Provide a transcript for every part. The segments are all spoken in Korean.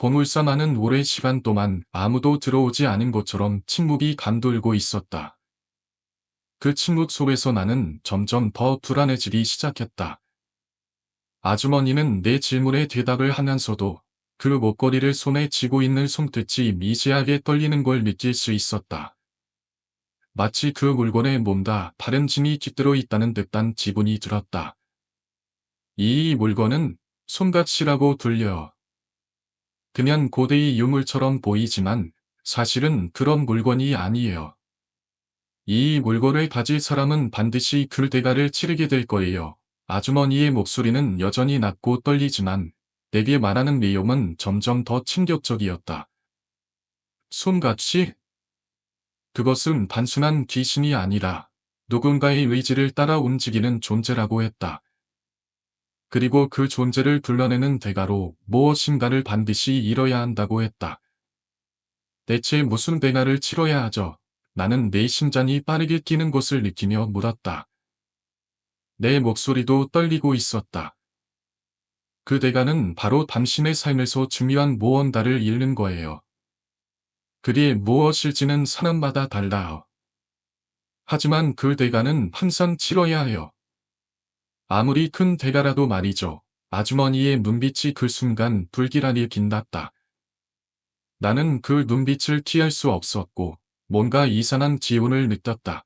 보물섬 안은 오랜 시간 동안 아무도 들어오지 않은 것처럼 침묵이 감돌고 있었다. 그 침묵 속에서 나는 점점 더 불안해지기 시작했다. 아주머니는 내 질문에 대답을 하면서도 그 목걸이를 손에 쥐고 있는 손끝이 미세하게 떨리는 걸 느낄 수 있었다. 마치 그 물건에 뭔가 다른 짐이 깃들어 있다는 듯한 기분이 들었다. 이 물건은 손같이라고 들려. 그냥 고대의 유물처럼 보이지만 사실은 그런 물건이 아니에요. 이 물건을 가질 사람은 반드시 그 대가를 치르게 될 거예요. 아주머니의 목소리는 여전히 낮고 떨리지만 내게 말하는 내용은 점점 더 충격적이었다. 손같이? 그것은 단순한 귀신이 아니라 누군가의 의지를 따라 움직이는 존재라고 했다. 그리고 그 존재를 불러내는 대가로 무엇인가를 반드시 잃어야 한다고 했다. 대체 무슨 대가를 치러야 하죠? 나는 내 심장이 빠르게 뛰는 것을 느끼며 물었다. 내 목소리도 떨리고 있었다. 그 대가는 바로 당신의 삶에서 중요한 무언가를 잃는 거예요. 그게 무엇일지는 사람마다 달라요. 하지만 그 대가는 항상 치러야 해요. 아무리 큰 대가라도 말이죠. 아주머니의 눈빛이 그 순간 불길하게 빛났다. 나는 그 눈빛을 피할 수 없었고 뭔가 이상한 기운을 느꼈다.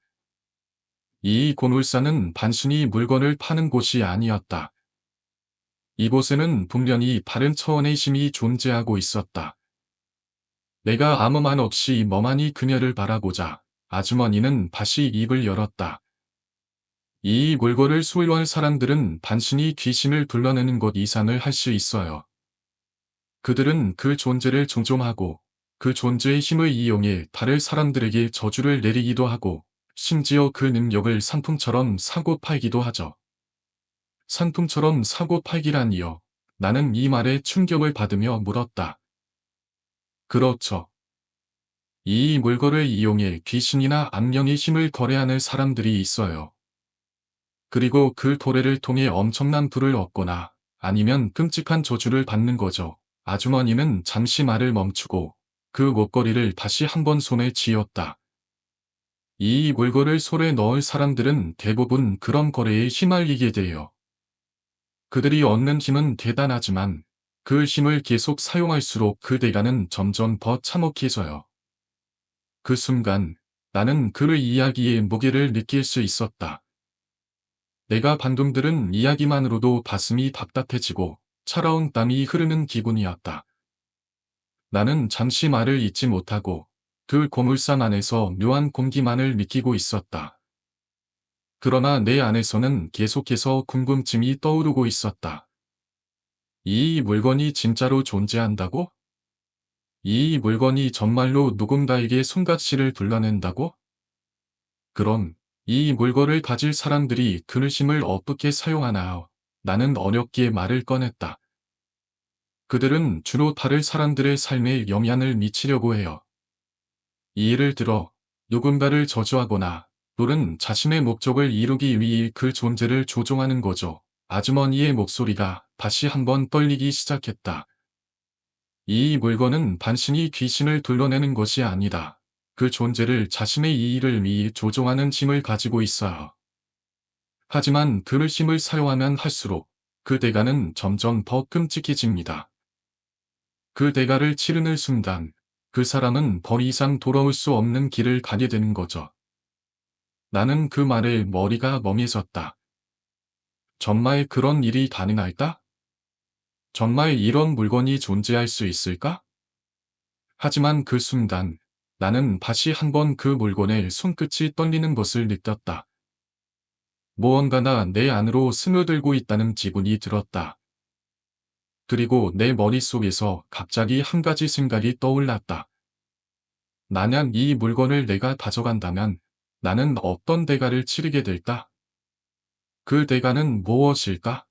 이 고물상은 단순히 물건을 파는 곳이 아니었다. 이곳에는 분명히 다른 차원의 힘이 존재하고 있었다. 내가 아무 말 없이 멍하니 그녀를 바라보자 아주머니는 다시 입을 열었다. 이 물건을 소유한 사람들은 단순히 귀신을 불러내는 것 이상을 할 수 있어요. 그들은 그 존재를 존중하고 그 존재의 힘을 이용해 다른 사람들에게 저주를 내리기도 하고 심지어 그 능력을 상품처럼 사고 팔기도 하죠. 상품처럼 사고 팔기라니요. 나는 이 말에 충격을 받으며 물었다. 그렇죠. 이 물건을 이용해 귀신이나 악령의 힘을 거래하는 사람들이 있어요. 그리고 그 거래를 통해 엄청난 부를 얻거나 아니면 끔찍한 저주를 받는 거죠. 아주머니는 잠시 말을 멈추고 그 목걸이를 다시 한번 손에 쥐었다. 이 물건을 손에 넣을 사람들은 대부분 그런 거래에 휘말리게 돼요. 그들이 얻는 힘은 대단하지만 그 힘을 계속 사용할수록 그 대가는 점점 더 참혹해져요. 그 순간 나는 그의 이야기의 무게를 느낄 수 있었다. 내가 방금 들은 이야기만으로도 가슴이 답답해지고 차가운 땀이 흐르는 기분이었다. 나는 잠시 말을 잇지 못하고 그 고물상 안에서 묘한 공기만을 느끼고 있었다. 그러나 내 안에서는 계속해서 궁금증이 떠오르고 있었다. 이 물건이 진짜로 존재한다고? 이 물건이 정말로 누군가에게 손가시를 불러낸다고? 그럼 이 물건을 가질 사람들이 그 힘을 어떻게 사용하나요? 나는 어렵게 말을 꺼냈다. 그들은 주로 다른 사람들의 삶에 영향을 미치려고 해요. 예를 들어 누군가를 저주하거나 또는 자신의 목적을 이루기 위해 그 존재를 조종하는 거죠. 아주머니의 목소리가 다시 한번 떨리기 시작했다. 이 물건은 단순히 귀신을 둘러내는 것이 아니다. 그 존재를 자신의 이익을 위해 조종하는 힘을 가지고 있어요. 하지만 그 힘을 사용하면 할수록 그 대가는 점점 더 끔찍해집니다. 그 대가를 치르는 순간 그 사람은 더 이상 돌아올 수 없는 길을 가게 되는 거죠. 나는 그 말에 머리가 멍해졌다. 정말 그런 일이 가능할까? 정말 이런 물건이 존재할 수 있을까? 하지만 그 순간 나는 다시 한번 그 물건의 손끝이 떨리는 것을 느꼈다. 무언가가 내 안으로 스며들고 있다는 기분이 들었다. 그리고 내 머릿속에서 갑자기 한 가지 생각이 떠올랐다. 만약 이 물건을 내가 가져간다면 나는 어떤 대가를 치르게 될까? 그 대가는 무엇일까?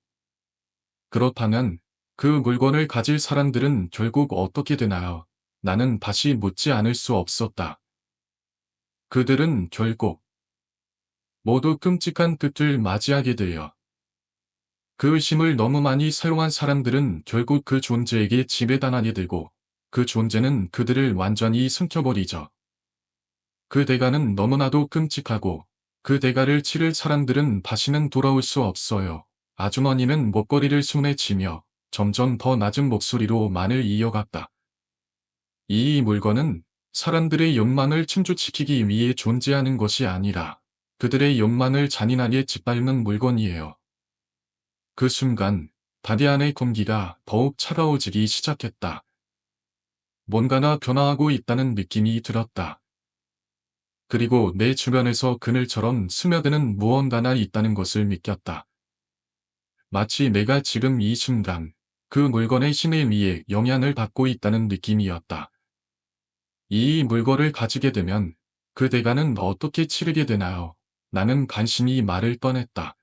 그렇다면 그 물건을 가질 사람들은 결국 어떻게 되나요? 나는 다시 묻지 않을 수 없었다. 그들은 결국 모두 끔찍한 끝을 맞이하게 되어 그 의심을 너무 많이 사용한 사람들은 결국 그 존재에게 지배당하게 되고 그 존재는 그들을 완전히 숨겨버리죠. 그 대가는 너무나도 끔찍하고 그 대가를 치를 사람들은 다시는 돌아올 수 없어요. 아주머니는 목걸이를 손에 쥐며 점점 더 낮은 목소리로 말을 이어갔다. 이 물건은 사람들의 욕망을 충족시키기 위해 존재하는 것이 아니라 그들의 욕망을 잔인하게 짓밟는 물건이에요. 그 순간 다리 안의 공기가 더욱 차가워지기 시작했다. 뭔가가 변화하고 있다는 느낌이 들었다. 그리고 내 주변에서 그늘처럼 스며드는 무언가가 있다는 것을 느꼈다. 마치 내가 지금 이 순간 그 물건의 힘에 의해 영향을 받고 있다는 느낌이었다. 이 물건을 가지게 되면 그 대가는 어떻게 치르게 되나요? 나는 간신히 말을 꺼냈다.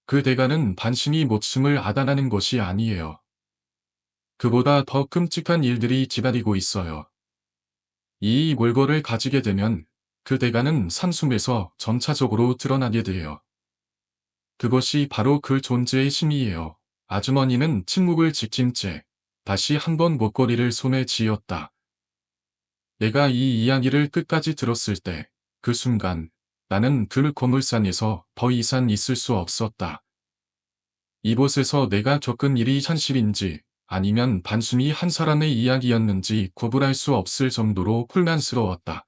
그 대가는 단순히 목숨을 아단하는 것이 아니에요. 그보다 더 끔찍한 일들이 기다리고 있어요. 이 물건을 가지게 되면 그 대가는 산숨에서 점차적으로 드러나게 돼요. 그것이 바로 그 존재의 힘이에요. 아주머니는 침묵을 지킨 채 다시 한번 목걸이를 손에 쥐었다. 내가 이 이야기를 끝까지 들었을 때 그 순간 나는 그 고물상에서 더 이상 있을 수 없었다. 이곳에서 내가 겪은 일이 현실인지 아니면 단순히 한 사람의 이야기였는지 구분할 수 없을 정도로 혼란스러웠다.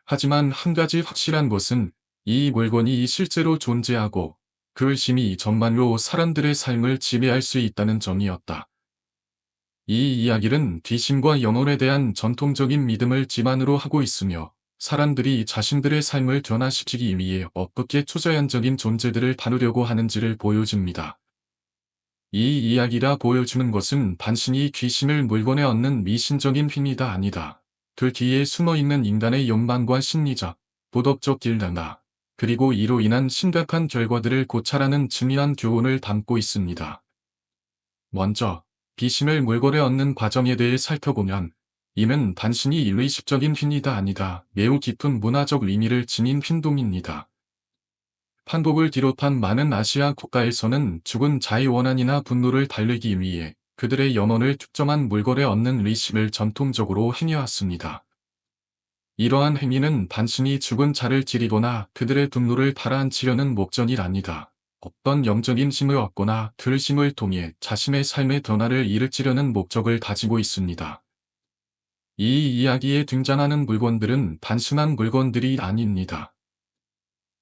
하지만 한 가지 확실한 것은 이 물건이 실제로 존재하고 그 힘이 정말로 사람들의 삶을 지배할 수 있다는 점이었다. 이 이야기는 귀신과 영혼에 대한 전통적인 믿음을 기반으로 하고 있으며 사람들이 자신들의 삶을 변화시키기 위해 어떻게 초자연적인 존재들을 다루려고 하는지를 보여줍니다. 이 이야기가 보여주는 것은 단순히 귀신을 물건에 얻는 미신적인 힘이다 아니다. 그 뒤에 숨어있는 인간의 욕망과 심리적, 도덕적 딜레마, 그리고 이로 인한 심각한 결과들을 고찰하는 중요한 교훈을 담고 있습니다. 먼저, 귀신을 물건에 얻는 과정에 대해 살펴보면 이는 단순히 의식적인 힘이다 아니다 매우 깊은 문화적 의미를 지닌 행동입니다. 한국을 비롯한 많은 아시아 국가에서는 죽은 자의 원한이나 분노를 달래기 위해 그들의 영혼을 특정한 물건에 얻는 의식을 전통적으로 행해왔습니다. 이러한 행위는 단순히 죽은 자를 기리거나 그들의 분노를 가라앉히려는 목적이 아니다. 어떤 영적인 힘을 얻거나 그 힘을 통해 자신의 삶의 변화를 일으키려는 목적을 가지고 있습니다. 이 이야기에 등장하는 물건들은 단순한 물건들이 아닙니다.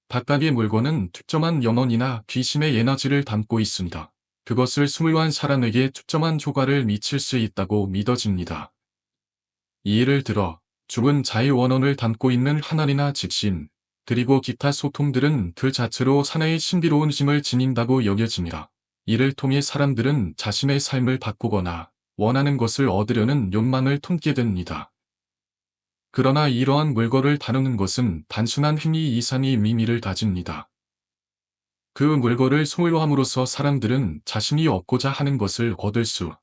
각각의 물건은 특정한 영혼이나 귀신의 에너지를 담고 있습니다. 그것을 스물한 사람에게 특정한 효과를 미칠 수 있다고 믿어집니다. 예를 들어 죽은 자의 원혼을 담고 있는 하늘이나 직신, 그리고 기타 소통들은 그 자체로 하나의 신비로운 힘을 지닌다고 여겨집니다. 이를 통해 사람들은 자신의 삶을 바꾸거나 원하는 것을 얻으려는 욕망을 품게 됩니다. 그러나 이러한 물건을 다루는 것은 단순한 행위 이상의 의미를 가집니다. 그 물건을 소유함으로써 사람들은 자신이 얻고자 하는 것을 얻을 수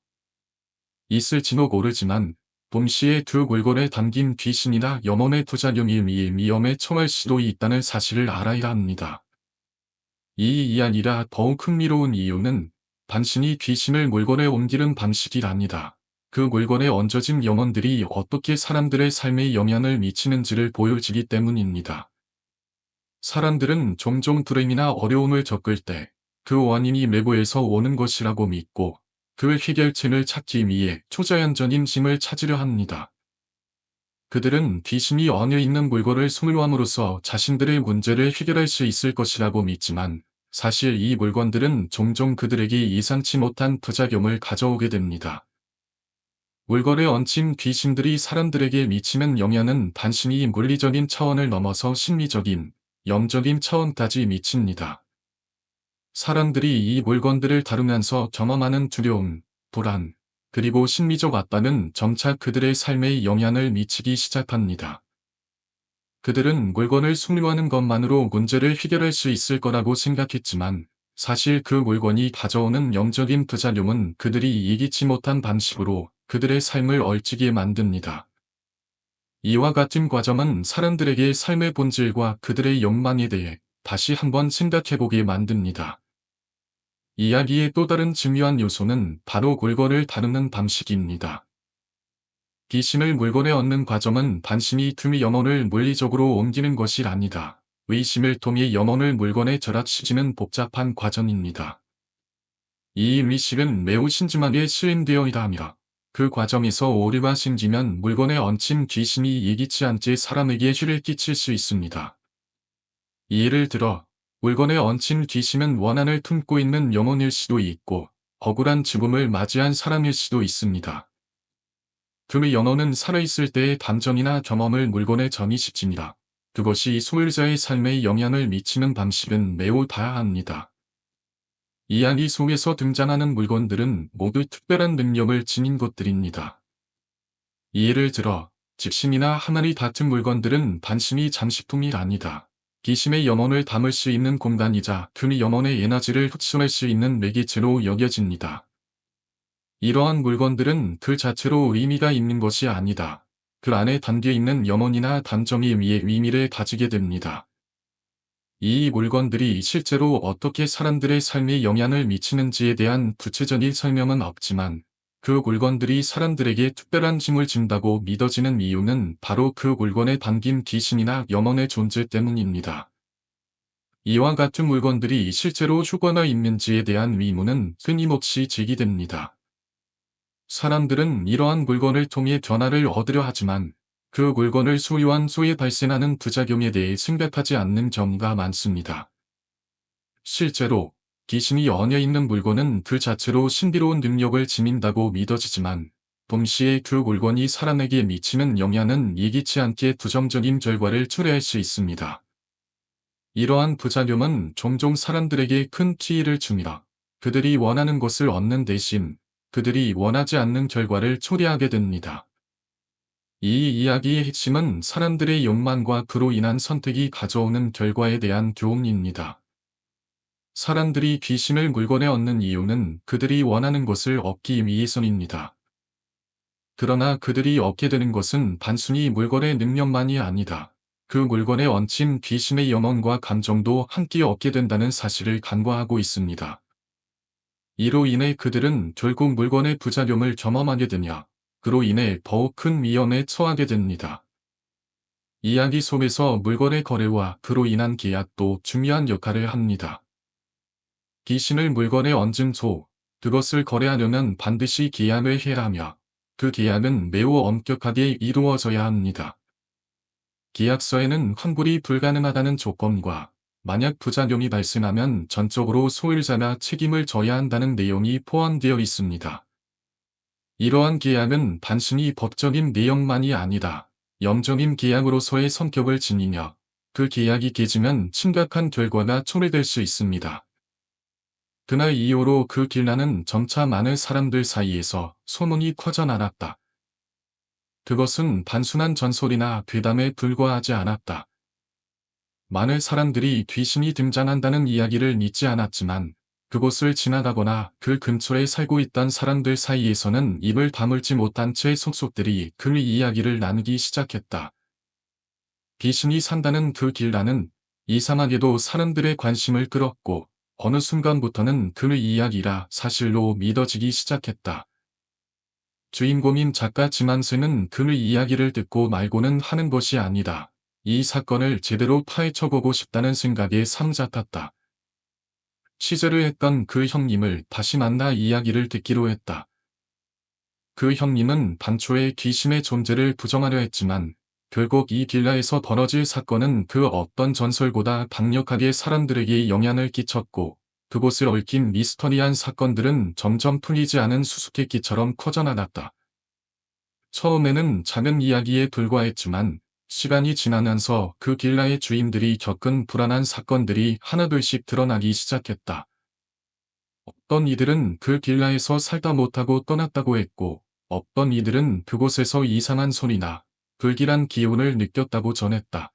있을지도 모르지만 동시에 그 물건에 담긴 귀신이나 영혼의 부작용에 의해 위험에 처할 수도 있다는 사실을 알아야 합니다. 이 이야기가 더욱 흥미로운 이유는 단순히 귀신을 물건에 옮기는 방식이 아니다. 그 물건에 얹어진 영혼들이 어떻게 사람들의 삶에 영향을 미치는지를 보여주기 때문입니다. 사람들은 종종 불행이나 어려움을 겪을 때 그 원인이 외부에서 오는 것이라고 믿고 그 해결책을 찾기 위해 초자연적인 힘을 찾으려 합니다. 그들은 귀신이 얹어 있는 물건을 소유함으로써 자신들의 문제를 해결할 수 있을 것이라고 믿지만 사실 이 물건들은 종종 그들에게 예상치 못한 부작용을 가져오게 됩니다. 물건에 얹힌 귀신들이 사람들에게 미치는 영향은 단순히 물리적인 차원을 넘어서 심리적인, 영적인 차원까지 미칩니다. 사람들이 이 물건들을 다루면서 경험하는 두려움, 불안, 그리고 심리적 압박은 점차 그들의 삶에 영향을 미치기 시작합니다. 그들은 물건을 소유하는 것만으로 문제를 해결할 수 있을 거라고 생각했지만 사실 그 물건이 가져오는 영적인 부작용은 그들이 예기치 못한 방식으로 그들의 삶을 얼치게 만듭니다. 이와 같은 과정은 사람들에게 삶의 본질과 그들의 욕망에 대해 다시 한번 생각해보게 만듭니다. 이야기의 또 다른 중요한 요소는 바로 물건을 다루는 방식입니다. 귀신을 물건에 얻는 과정은 단순히 틈의 영혼을 물리적으로 옮기는 것이 아니다. 의심을 통해 영혼을 물건에 절약시키는 복잡한 과정입니다. 이 의식은 매우 신중하게 수행되어 있다 합니다. 그 과정에서 오류가 생기면 물건에 얹힌 귀신이 예기치 않게 사람에게 해를 끼칠 수 있습니다. 예를 들어 물건에 얹힌 귀신은 원한을 품고 있는 영혼일 수도 있고 억울한 죽음을 맞이한 사람일 수도 있습니다. 그 영혼은 살아있을 때의 감정이나 경험을 물건에 전이시킵니다. 그것이 소유자의 삶에 영향을 미치는 방식은 매우 다양합니다. 이야기 속에서 등장하는 물건들은 모두 특별한 능력을 지닌 것들입니다. 예를 들어 집신이나 하늘이 같은 물건들은 단순히 장식품이 아니다. 귀신의 영혼을 담을 수 있는 공간이자 그 영혼의 에너지를 흡수할 수 있는 매개체로 여겨집니다. 이러한 물건들은 그 자체로 의미가 있는 것이 아니다. 그 안에 담겨있는 영혼이나 감정이 위에 의미를 가지게 됩니다. 이 물건들이 실제로 어떻게 사람들의 삶에 영향을 미치는지에 대한 구체적인 설명은 없지만 그 물건들이 사람들에게 특별한 힘을 준다고 믿어지는 이유는 바로 그 물건에 담긴 귀신이나 영혼의 존재 때문입니다. 이와 같은 물건들이 실제로 휴거나 있는지에 대한 의문은 끊임없이 제기됩니다. 사람들은 이러한 물건을 통해 변화를 얻으려 하지만 그 물건을 소유한 후에 발생하는 부작용에 대해 생각하지 않는 경우가 많습니다. 실제로 귀신이 얹어 있는 물건은 그 자체로 신비로운 능력을 지닌다고 믿어지지만 동시에 그 물건이 사람에게 미치는 영향은 예기치 않게 부정적인 결과를 초래할 수 있습니다. 이러한 부작용은 종종 사람들에게 큰 피해를 줍니다. 그들이 원하는 것을 얻는 대신 그들이 원하지 않는 결과를 초래하게 됩니다. 이 이야기의 핵심은 사람들의 욕망과 그로 인한 선택이 가져오는 결과에 대한 교훈입니다. 사람들이 귀신을 물건에 얻는 이유는 그들이 원하는 것을 얻기 위해서입니다. 그러나 그들이 얻게 되는 것은 단순히 물건의 능력만이 아니다. 그 물건에 얹힌 귀신의 영혼과 감정도 함께 얻게 된다는 사실을 간과하고 있습니다. 이로 인해 그들은 결국 물건의 부작용을 경험하게 되며 그로 인해 더욱 큰 위험에 처하게 됩니다. 이야기 속에서 물건의 거래와 그로 인한 계약도 중요한 역할을 합니다. 귀신을 물건에 얹은 후 그것을 거래하려면 반드시 계약을 해야 하며 그 계약은 매우 엄격하게 이루어져야 합니다. 계약서에는 환불이 불가능하다는 조건과 만약 부작용이 발생하면 전적으로 소유자가 책임을 져야 한다는 내용이 포함되어 있습니다. 이러한 계약은 단순히 법적인 내용만이 아니라 영적인 계약으로서의 성격을 지니며 그 계약이 깨지면 심각한 결과가 초래될 수 있습니다. 그날 이후로 그 길라는 점차 많은 사람들 사이에서 소문이 퍼져나갔다. 그것은 단순한 전설이나 괴담에 불과하지 않았다. 많은 사람들이 귀신이 등장한다는 이야기를 믿지 않았지만 그곳을 지나가거나 그 근처에 살고 있던 사람들 사이에서는 입을 다물지 못한 채 속속들이 그 이야기를 나누기 시작했다. 귀신이 산다는 그 길라는 이상하게도 사람들의 관심을 끌었고 어느 순간부터는 그 이야기가 사실로 믿어지기 시작했다. 주인공인 작가 지만스는 그 이야기를 듣고 말고는 하는 것이 아니다. 이 사건을 제대로 파헤쳐보고 싶다는 생각에 삼잡았다. 취재를 했던 그 형님을 다시 만나 이야기를 듣기로 했다. 그 형님은 당초에 귀신의 존재를 부정하려 했지만 결국 이 빌라에서 벌어질 사건은 그 어떤 전설보다 강력하게 사람들에게 영향을 끼쳤고 그곳을 얽힌 미스터리한 사건들은 점점 풀리지 않은 수수께끼처럼 커져나갔다. 처음에는 작은 이야기에 불과했지만 시간이 지나면서 그 빌라의 주인들이 겪은 불안한 사건들이 하나둘씩 드러나기 시작했다. 어떤 이들은 그 빌라에서 살다 못하고 떠났다고 했고 어떤 이들은 그곳에서 이상한 소리나 불길한 기운을 느꼈다고 전했다.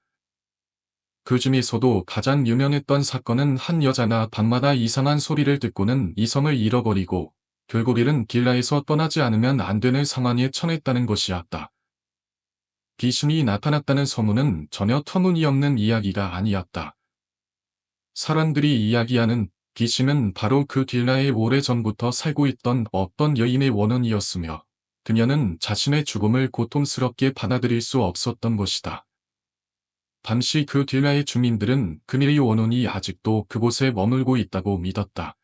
그 중에서도 가장 유명했던 사건은 한 여자가 밤마다 이상한 소리를 듣고는 이성을 잃어버리고 결국에는 빌라에서 떠나지 않으면 안 되는 상황에 처했다는 것이었다. 귀신이 나타났다는 소문은 전혀 터무니없는 이야기가 아니었다. 사람들이 이야기하는 귀신은 바로 그 빌라에 오래전부터 살고 있던 어떤 여인의 원혼이었으며 그녀는 자신의 죽음을 고통스럽게 받아들일 수 없었던 것이다. 당시 그 빌라의 주민들은 그녀의 원혼이 아직도 그곳에 머물고 있다고 믿었다.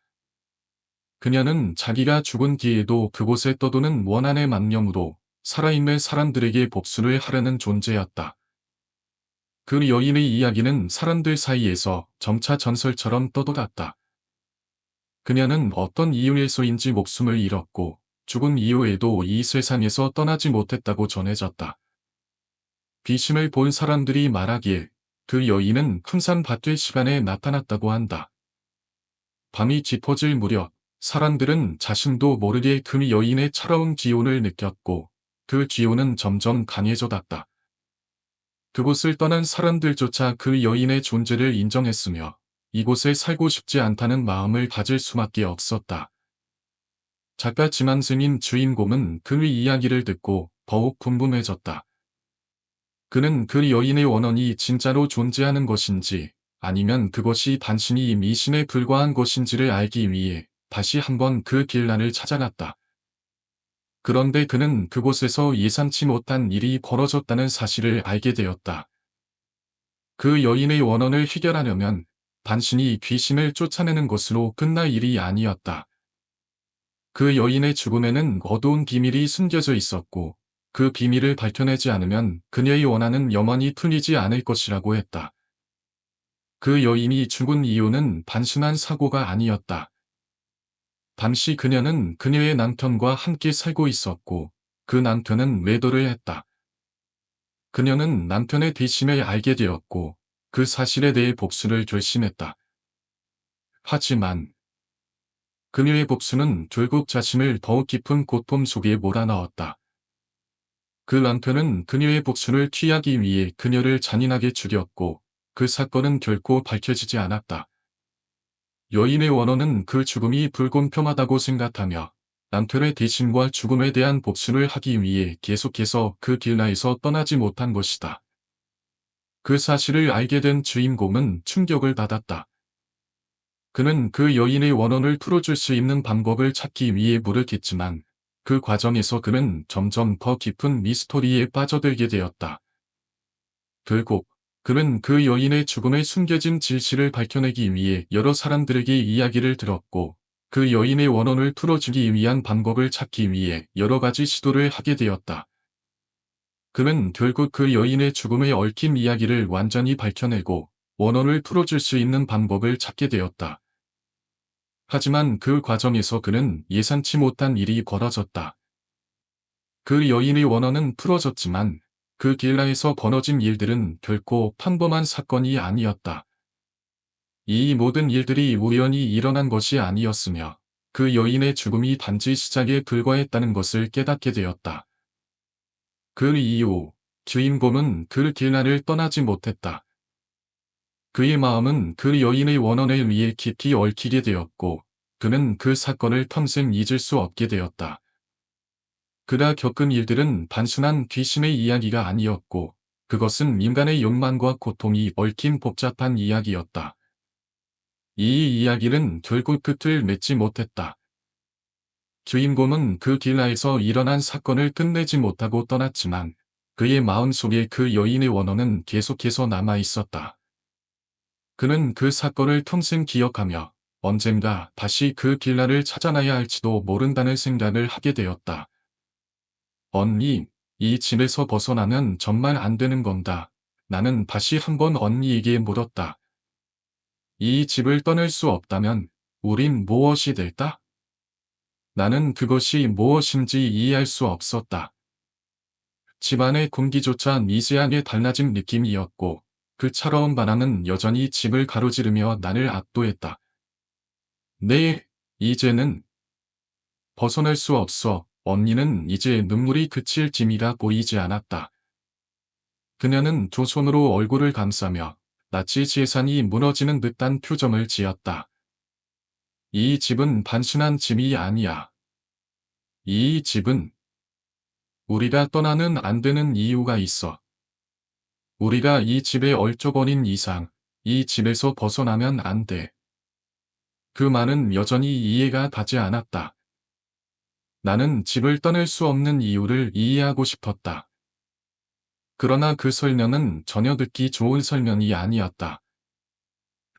그녀는 자기가 죽은 뒤에도 그곳에 떠도는 원한의 만념으로 살아있는 사람들에게 복수를 하려는 존재였다. 그 여인의 이야기는 사람들 사이에서 점차 전설처럼 떠돌았다. 그녀는 어떤 이유에서인지 목숨을 잃었고 죽은 이후에도 이 세상에서 떠나지 못했다고 전해졌다. 귀신을 본 사람들이 말하기에 그 여인은 큰산 밭의 시간에 나타났다고 한다. 밤이 짙어질 무렵 사람들은 자신도 모르게 그 여인의 차가운 기운을 느꼈고 그 기운은 점점 강해져갔다. 그곳을 떠난 사람들조차 그 여인의 존재를 인정했으며 이곳에 살고 싶지 않다는 마음을 가질 수밖에 없었다. 작가 지만승인 주인공은 그 이야기를 듣고 더욱 궁금해졌다. 그는 그 여인의 원혼이 진짜로 존재하는 것인지 아니면 그것이 단순히 미신에 불과한 것인지를 알기 위해 다시 한번 그 빌라를 찾아갔다. 그런데 그는 그곳에서 예상치 못한 일이 벌어졌다는 사실을 알게 되었다. 그 여인의 원혼을 해결하려면 단순히 귀신을 쫓아내는 것으로 끝날 일이 아니었다. 그 여인의 죽음에는 어두운 비밀이 숨겨져 있었고 그 비밀을 밝혀내지 않으면 그녀의 원한은 영원히 풀리지 않을 것이라고 했다. 그 여인이 죽은 이유는 단순한 사고가 아니었다. 당시 그녀는 그녀의 남편과 함께 살고 있었고 그 남편은 외도를 했다. 그녀는 남편의 대심을 알게 되었고 그 사실에 대해 복수를 결심했다. 하지만 그녀의 복수는 결국 자신을 더욱 깊은 고통 속에 몰아넣었다. 그 남편은 그녀의 복수를 취하기 위해 그녀를 잔인하게 죽였고 그 사건은 결코 밝혀지지 않았다. 여인의 원혼은 그 죽음이 불공평하다고 생각하며 남편의 대신과 죽음에 대한 복수를 하기 위해 계속해서 그 빌라에서 떠나지 못한 것이다. 그 사실을 알게 된 주인공은 충격을 받았다. 그는 그 여인의 원혼을 풀어줄 수 있는 방법을 찾기 위해 노력했지만 그 과정에서 그는 점점 더 깊은 미스터리에 빠져들게 되었다. 결국 그는 그 여인의 죽음에 숨겨진 진실을 밝혀내기 위해 여러 사람들에게 이야기를 들었고 그 여인의 원혼을 풀어주기 위한 방법을 찾기 위해 여러 가지 시도를 하게 되었다. 그는 결국 그 여인의 죽음에 얽힌 이야기를 완전히 밝혀내고 원혼을 풀어줄 수 있는 방법을 찾게 되었다. 하지만 그 과정에서 그는 예상치 못한 일이 벌어졌다. 그 여인의 원혼은 풀어졌지만 그 빌라에서 벌어진 일들은 결코 평범한 사건이 아니었다. 이 모든 일들이 우연히 일어난 것이 아니었으며 그 여인의 죽음이 단지 시작에 불과했다는 것을 깨닫게 되었다. 그 이후 주인공은 그 빌라를 떠나지 못했다. 그의 마음은 그 여인의 원혼을 위해 깊이 얽히게 되었고 그는 그 사건을 평생 잊을 수 없게 되었다. 그가 겪은 일들은 단순한 귀신의 이야기가 아니었고 그것은 인간의 욕망과 고통이 얽힌 복잡한 이야기였다. 이 이야기는 결국 끝을 맺지 못했다. 주인공은 그 빌라에서 일어난 사건을 끝내지 못하고 떠났지만 그의 마음속에 그 여인의 원혼은 계속해서 남아 있었다. 그는 그 사건을 평생 기억하며 언젠가 다시 그 빌라를 찾아나야 할지도 모른다는 생각을 하게 되었다. 언니, 이 집에서 벗어나면 정말 안 되는 건가? 나는 다시 한번 언니에게 물었다. 이 집을 떠날 수 없다면 우린 무엇이 될까? 나는 그것이 무엇인지 이해할 수 없었다. 집안의 공기조차 미세하게 달라진 느낌이었고 그 차가운 바람은 여전히 집을 가로지르며 나를 압도했다. 네, 이제는 벗어날 수 없어. 언니는 이제 눈물이 그칠 짐이라 보이지 않았다. 그녀는 두 손으로 얼굴을 감싸며 마치 재산이 무너지는 듯한 표정을 지었다. 이 집은 단순한 집이 아니야. 이 집은 우리가 떠나는 안 되는 이유가 있어. 우리가 이 집에 얼쩍어린 이상 이 집에서 벗어나면 안 돼. 그 말은 여전히 이해가 가지 않았다. 나는 집을 떠날 수 없는 이유를 이해하고 싶었다. 그러나 그 설명은 전혀 듣기 좋은 설명이 아니었다.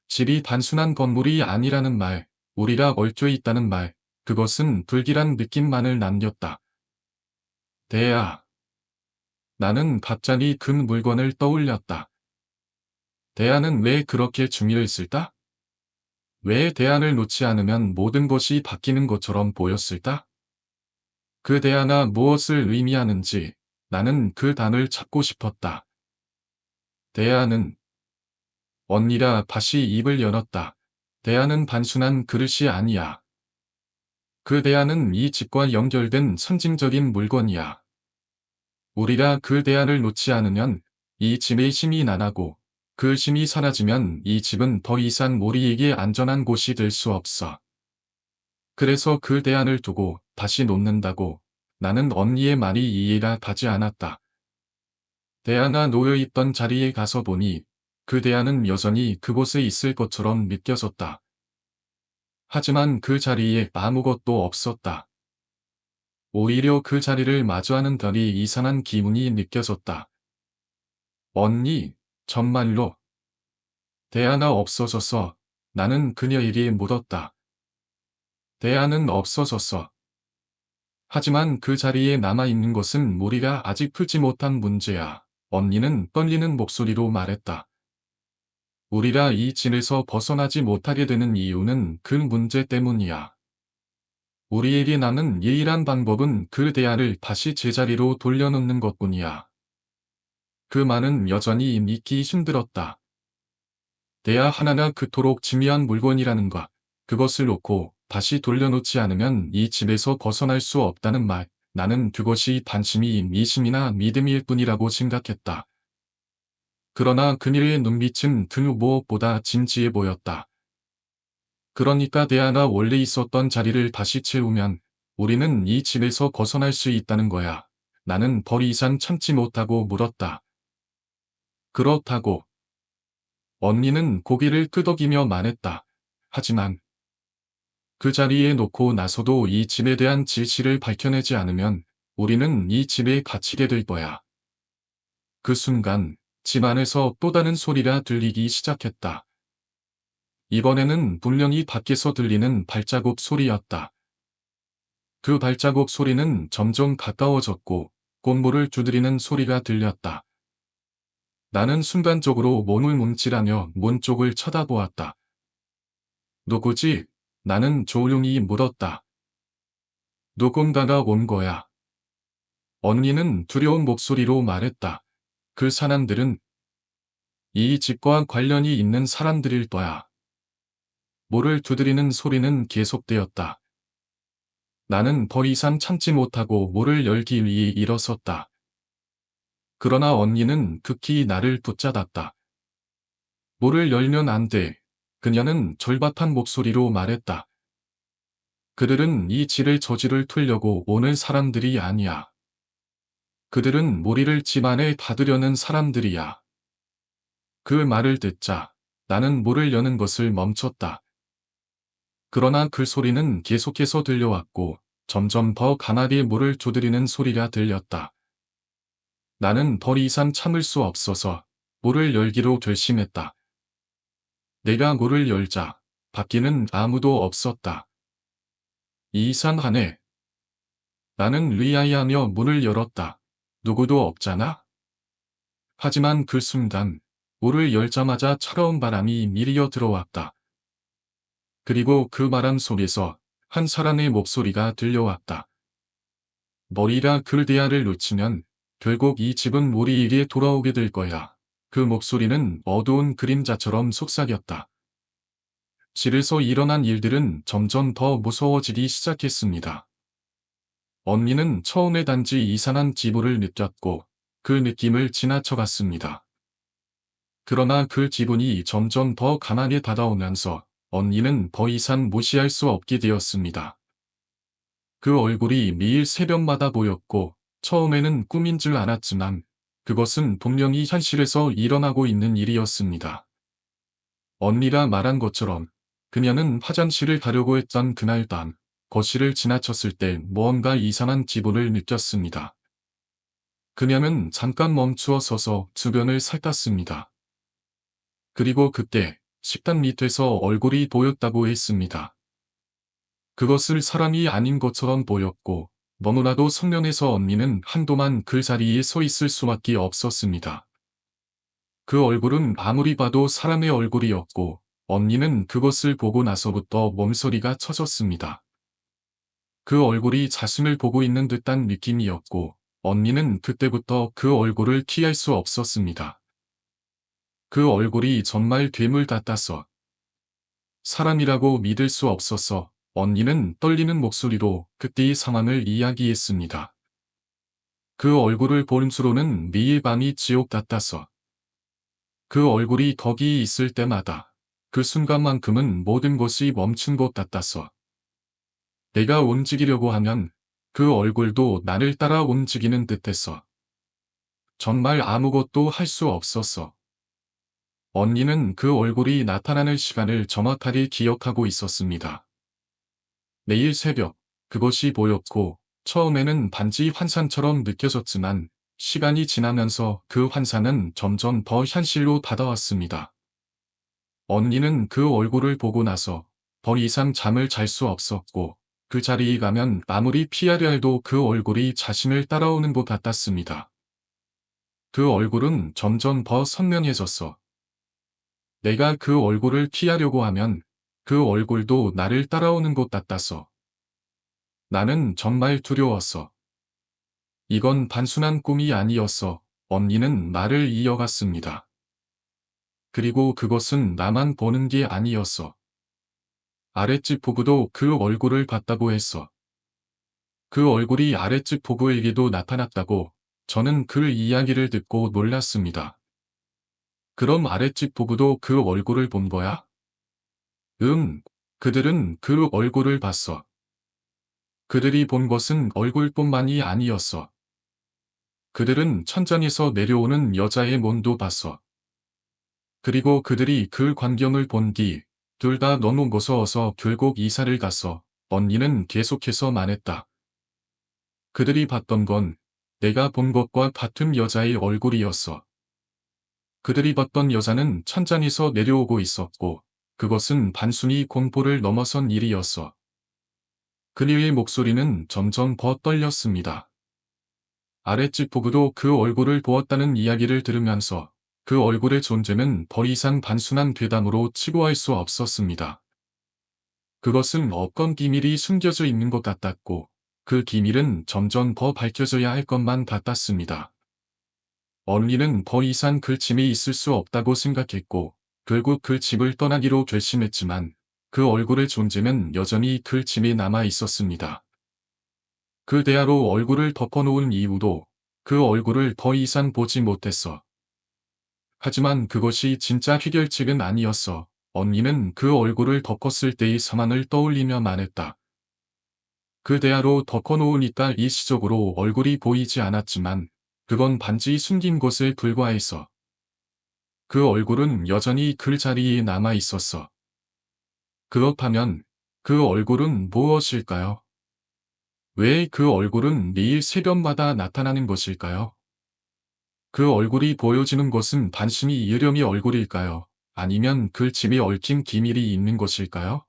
집이 단순한 건물이 아니라는 말, 우리가 얽혀 있다는 말, 그것은 불길한 느낌만을 남겼다. 대야. 나는 갑자기 큰 물건을 떠올렸다. 대안은 왜 그렇게 중의를 쓸까? 왜 대안을 놓지 않으면 모든 것이 바뀌는 것처럼 보였을까? 그 대안아 무엇을 의미하는지 나는 그 단을 찾고 싶었다. 대안은 언니라 다시 입을 열었다. 대안은 단순한 그릇이 아니야. 그 대안은 이 집과 연결된 상징적인 물건이야. 우리가 그 대안을 놓지 않으면 이 집의 힘이 나나고 그 힘이 사라지면 이 집은 더 이상 우리에게 안전한 곳이 될 수 없어. 그래서 그 대안을 두고 다시 놓는다고. 나는 언니의 말이 이해가 가지 않았다. 대안아 놓여있던 자리에 가서 보니 그 대안은 여전히 그곳에 있을 것처럼 느껴졌다. 하지만 그 자리에 아무것도 없었다. 오히려 그 자리를 마주하는 별이 이상한 기분이 느껴졌다. 언니, 정말로. 대안아 없어졌어. 나는 그녀에게 물었다. 대안은 없어졌어. 하지만 그 자리에 남아있는 것은 우리가 아직 풀지 못한 문제야. 언니는 떨리는 목소리로 말했다. 우리가 이 진에서 벗어나지 못하게 되는 이유는 그 문제 때문이야. 우리에게 남은 유일한 방법은 그 대안을 다시 제자리로 돌려놓는 것뿐이야. 그 말은 여전히 믿기 힘들었다. 대야 하나가 그토록 중요한 물건이라는 것, 그것을 놓고 다시 돌려놓지 않으면 이 집에서 벗어날 수 없다는 말, 나는 그것이 단심이 미심이나 믿음일 뿐이라고 생각했다. 그러나 그녀의 눈빛은 그 무엇보다 진지해 보였다. 그러니까 대야가 원래 있었던 자리를 다시 채우면 우리는 이 집에서 벗어날 수 있다는 거야. 나는 더 이상 참지 못하고 물었다. 그렇다고. 언니는 고개를 끄덕이며 말했다. 하지만 그 자리에 놓고 나서도 이 집에 대한 진실을 밝혀내지 않으면 우리는 이 집에 갇히게 될 거야. 그 순간 집 안에서 또 다른 소리가 들리기 시작했다. 이번에는 분명히 밖에서 들리는 발자국 소리였다. 그 발자국 소리는 점점 가까워졌고 꽃물을 두드리는 소리가 들렸다. 나는 순간적으로 몸을 움찔하며 문 쪽을 쳐다보았다. 누구지? 나는 조용히 물었다. 누군가가 온 거야. 언니는 두려운 목소리로 말했다. 그 사람들은 이 집과 관련이 있는 사람들일 거야. 문을 두드리는 소리는 계속되었다. 나는 더 이상 참지 못하고 문을 열기 위해 일어섰다. 그러나 언니는 극히 나를 붙잡았다. 문을 열면 안 돼. 그녀는 절박한 목소리로 말했다. 그들은 이 집의 저지를 틀려고 오는 사람들이 아니야. 그들은 우리를 집 안에 닫으려는 사람들이야. 그 말을 듣자 나는 문을 여는 것을 멈췄다. 그러나 그 소리는 계속해서 들려왔고 점점 더 강하게 문을 두드리는 소리가 들렸다. 나는 더 이상 참을 수 없어서 문을 열기로 결심했다. 내가 문을 열자 밖에는 아무도 없었다. 이상하네. 나는 의아해하며 문을 열었다. 누구도 없잖아? 하지만 그 순간 문을 열자마자 차가운 바람이 밀려 들어왔다. 그리고 그 바람 속에서 한 사람의 목소리가 들려왔다. 머리가 그 대야를 놓치면 결국 이 집은 우리에게 돌아오게 될 거야. 그 목소리는 어두운 그림자처럼 속삭였다. 집에서 일어난 일들은 점점 더 무서워지기 시작했습니다. 언니는 처음에 단지 이상한 기분을 느꼈고 그 느낌을 지나쳐갔습니다. 그러나 그 기분이 점점 더 강하게 다가오면서 언니는 더 이상 무시할 수 없게 되었습니다. 그 얼굴이 매일 새벽마다 보였고 처음에는 꿈인 줄 알았지만 그것은 분명히 현실에서 일어나고 있는 일이었습니다. 언니가 말한 것처럼 그녀는 화장실을 가려고 했던 그날 밤, 거실을 지나쳤을 때 무언가 이상한 기분을 느꼈습니다. 그녀는 잠깐 멈추어 서서 주변을 살폈습니다. 그리고 그때 식탁 밑에서 얼굴이 보였다고 했습니다. 그것을 사람이 아닌 것처럼 보였고 너무나도 성면에서 언니는 한동안 그 자리에 서 있을 수밖에 없었습니다. 그 얼굴은 아무리 봐도 사람의 얼굴이었고 언니는 그것을 보고 나서부터 몸서리가 쳐졌습니다. 그 얼굴이 자신을 보고 있는 듯한 느낌이었고 언니는 그때부터 그 얼굴을 피할 수 없었습니다. 그 얼굴이 정말 괴물 같아서 사람이라고 믿을 수 없어서 언니는 떨리는 목소리로 그때의 상황을 이야기했습니다. 그 얼굴을 본 수로는 매일 밤이 지옥 같아서 그 얼굴이 거기 있을 때마다 그 순간만큼은 모든 것이 멈춘 것 같아서 내가 움직이려고 하면 그 얼굴도 나를 따라 움직이는 듯해서 정말 아무것도 할 수 없었어. 언니는 그 얼굴이 나타나는 시간을 정확하게 기억하고 있었습니다. 매일 새벽, 그것이 보였고 처음에는 단지 환상처럼 느껴졌지만 시간이 지나면서 그 환상은 점점 더 현실로 다가왔습니다. 언니는 그 얼굴을 보고 나서 더 이상 잠을 잘 수 없었고 그 자리에 가면 아무리 피하려 해도 그 얼굴이 자신을 따라오는 것 같았습니다. 그 얼굴은 점점 더 선명해졌어. 내가 그 얼굴을 피하려고 하면 그 얼굴도 나를 따라오는 것 같아서 나는 정말 두려웠어. 이건 단순한 꿈이 아니었어. 언니는 말을 이어갔습니다. 그리고 그것은 나만 보는 게 아니었어. 아랫집 부부도 그 얼굴을 봤다고 했어. 그 얼굴이 아랫집 부부에게도 나타났다고 저는 그 이야기를 듣고 놀랐습니다. 그럼 아랫집 부부도 그 얼굴을 본 거야? 그들은 그 얼굴을 봤어. 그들이 본 것은 얼굴뿐만이 아니었어. 그들은 천장에서 내려오는 여자의 몸도 봤어. 그리고 그들이 그 광경을 본 뒤 둘 다 너무 무서워서 결국 이사를 갔어. 언니는 계속해서 말했다. 그들이 봤던 건 내가 본 것과 같은 여자의 얼굴이었어. 그들이 봤던 여자는 천장에서 내려오고 있었고 그것은 단순히 공포를 넘어선 일이었어. 그녀의 목소리는 점점 더 떨렸습니다. 아랫집 부부도 그 얼굴을 보았다는 이야기를 들으면서 그 얼굴의 존재는 더 이상 단순한 괴담으로 치부할 수 없었습니다. 그것은 어떤 기밀이 숨겨져 있는 것 같았고 그 기밀은 점점 더 밝혀져야 할 것만 같았습니다. 언니는 더 이상 그 집에 있을 수 없다고 생각했고 결국 그 집을 떠나기로 결심했지만 그 얼굴의 존재는 여전히 그 집에 남아 있었습니다. 그 대야로 얼굴을 덮어놓은 이후도 그 얼굴을 더 이상 보지 못했어. 하지만 그것이 진짜 해결책은 아니었어. 언니는 그 얼굴을 덮었을 때의 상황을 떠올리며 말했다. 그 대야로 덮어놓으니까 일시적으로 얼굴이 보이지 않았지만 그건 반지 숨긴 곳에 불과해서 그 얼굴은 여전히 그 자리에 남아 있었어. 그렇다면 그 얼굴은 무엇일까요? 왜 그 얼굴은 매일 새벽마다 나타나는 것일까요? 그 얼굴이 보여지는 것은 단순히 이름이 얼굴일까요? 아니면 그 집에 얽힌 기밀이 있는 것일까요?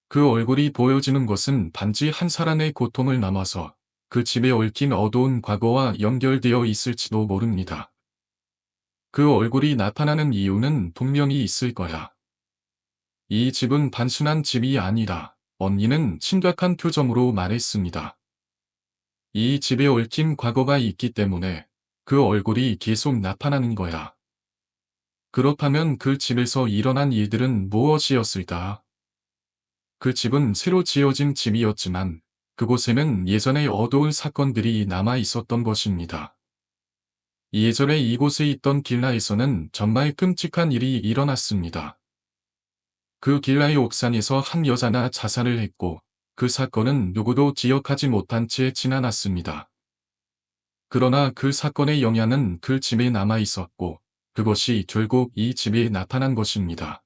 그 얼굴이 보여지는 것은 단지 한 사람의 고통을 넘어서 그 집에 얽힌 어두운 과거와 연결되어 있을지도 모릅니다. 그 얼굴이 나타나는 이유는 분명히 있을 거야. 이 집은 단순한 집이 아니라 언니는 심각한 표정으로 말했습니다. 이 집에 얽힌 과거가 있기 때문에 그 얼굴이 계속 나타나는 거야. 그렇다면 그 집에서 일어난 일들은 무엇이었을까? 그 집은 새로 지어진 집이었지만 그곳에는 예전의 어두운 사건들이 남아 있었던 것입니다. 예전에 이곳에 있던 빌라에서는 정말 끔찍한 일이 일어났습니다. 그 빌라의 옥상에서 한 여자가 자살을 했고 그 사건은 누구도 기억하지 못한 채 지나갔습니다. 그러나 그 사건의 영향은 그 집에 남아 있었고 그것이 결국 이 집에 나타난 것입니다.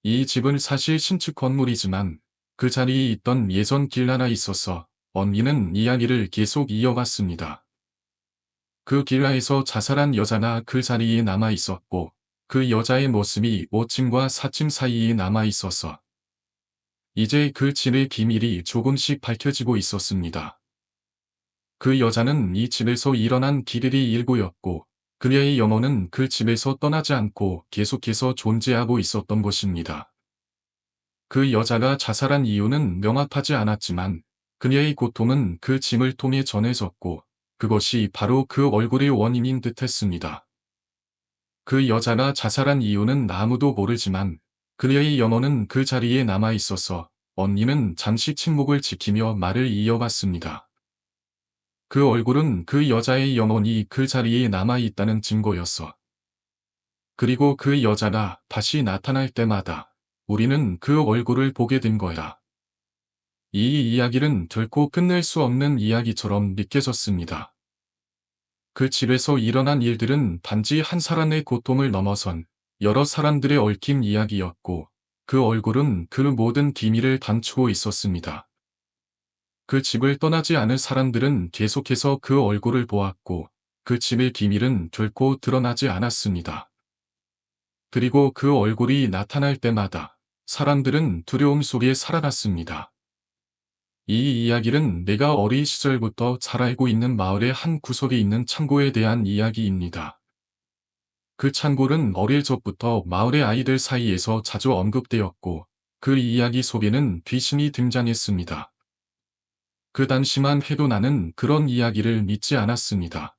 이 집은 사실 신축 건물이지만 그 자리에 있던 예전 길 하나 있어서 언니는 이야기를 계속 이어갔습니다. 그 길가에서 자살한 여자나 그 자리에 남아 있었고 그 여자의 모습이 5층과 4층 사이에 남아 있어서 이제 그 집의 비밀이 조금씩 밝혀지고 있었습니다. 그 여자는 이 집에서 일어난 비밀의 일부였고 그녀의 영혼은 그 집에서 떠나지 않고 계속해서 존재하고 있었던 것입니다. 그 여자가 자살한 이유는 명확하지 않았지만 그녀의 고통은 그 짐을 통해 전해졌고 그것이 바로 그 얼굴의 원인인 듯했습니다. 그 여자가 자살한 이유는 아무도 모르지만 그녀의 영혼은 그 자리에 남아 있어서 언니는 잠시 침묵을 지키며 말을 이어갔습니다. 그 얼굴은 그 여자의 영혼이 그 자리에 남아 있다는 증거였어. 그리고 그 여자가 다시 나타날 때마다 우리는 그 얼굴을 보게 된 거야. 이 이야기는 결코 끝낼 수 없는 이야기처럼 느껴졌습니다. 그 집에서 일어난 일들은 단지 한 사람의 고통을 넘어선 여러 사람들의 얽힌 이야기였고 그 얼굴은 그 모든 비밀을 감추고 있었습니다. 그 집을 떠나지 않은 사람들은 계속해서 그 얼굴을 보았고 그 집의 비밀은 결코 드러나지 않았습니다. 그리고 그 얼굴이 나타날 때마다 사람들은 두려움 속에 살아갔습니다. 이 이야기는 내가 어린 시절부터 잘 알고 있는 마을의 한 구석에 있는 창고에 대한 이야기입니다. 그 창고는 어릴 적부터 마을의 아이들 사이에서 자주 언급되었고 그 이야기 속에는 귀신이 등장했습니다. 그 당시만 해도 나는 그런 이야기를 믿지 않았습니다.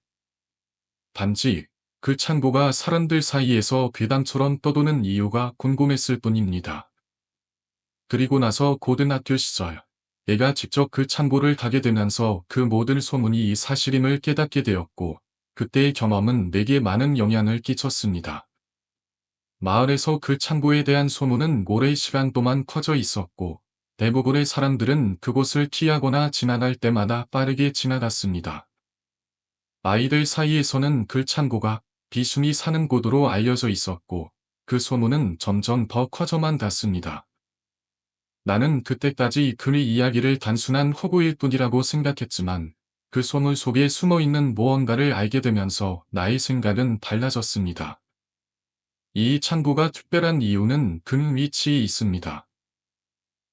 단지 그 창고가 사람들 사이에서 괴담처럼 떠도는 이유가 궁금했을 뿐입니다. 그리고 나서 고등학교 시절 내가 직접 그 창고를 가게 되면서 그 모든 소문이 이 사실임을 깨닫게 되었고 그때의 경험은 내게 많은 영향을 끼쳤습니다. 마을에서 그 창고에 대한 소문은 오랜 시간 동안 퍼져 있었고 대부분의 사람들은 그곳을 피하거나 지나갈 때마다 빠르게 지나갔습니다. 아이들 사이에서는 그 창고가 비순이 사는 곳으로 알려져 있었고 그 소문은 점점 더 커져만 갔습니다. 나는 그때까지 그 이야기를 단순한 허구일 뿐이라고 생각했지만 그 소문 속에 숨어있는 무언가를 알게 되면서 나의 생각은 달라졌습니다. 이 창고가 특별한 이유는 그 위치에 있습니다.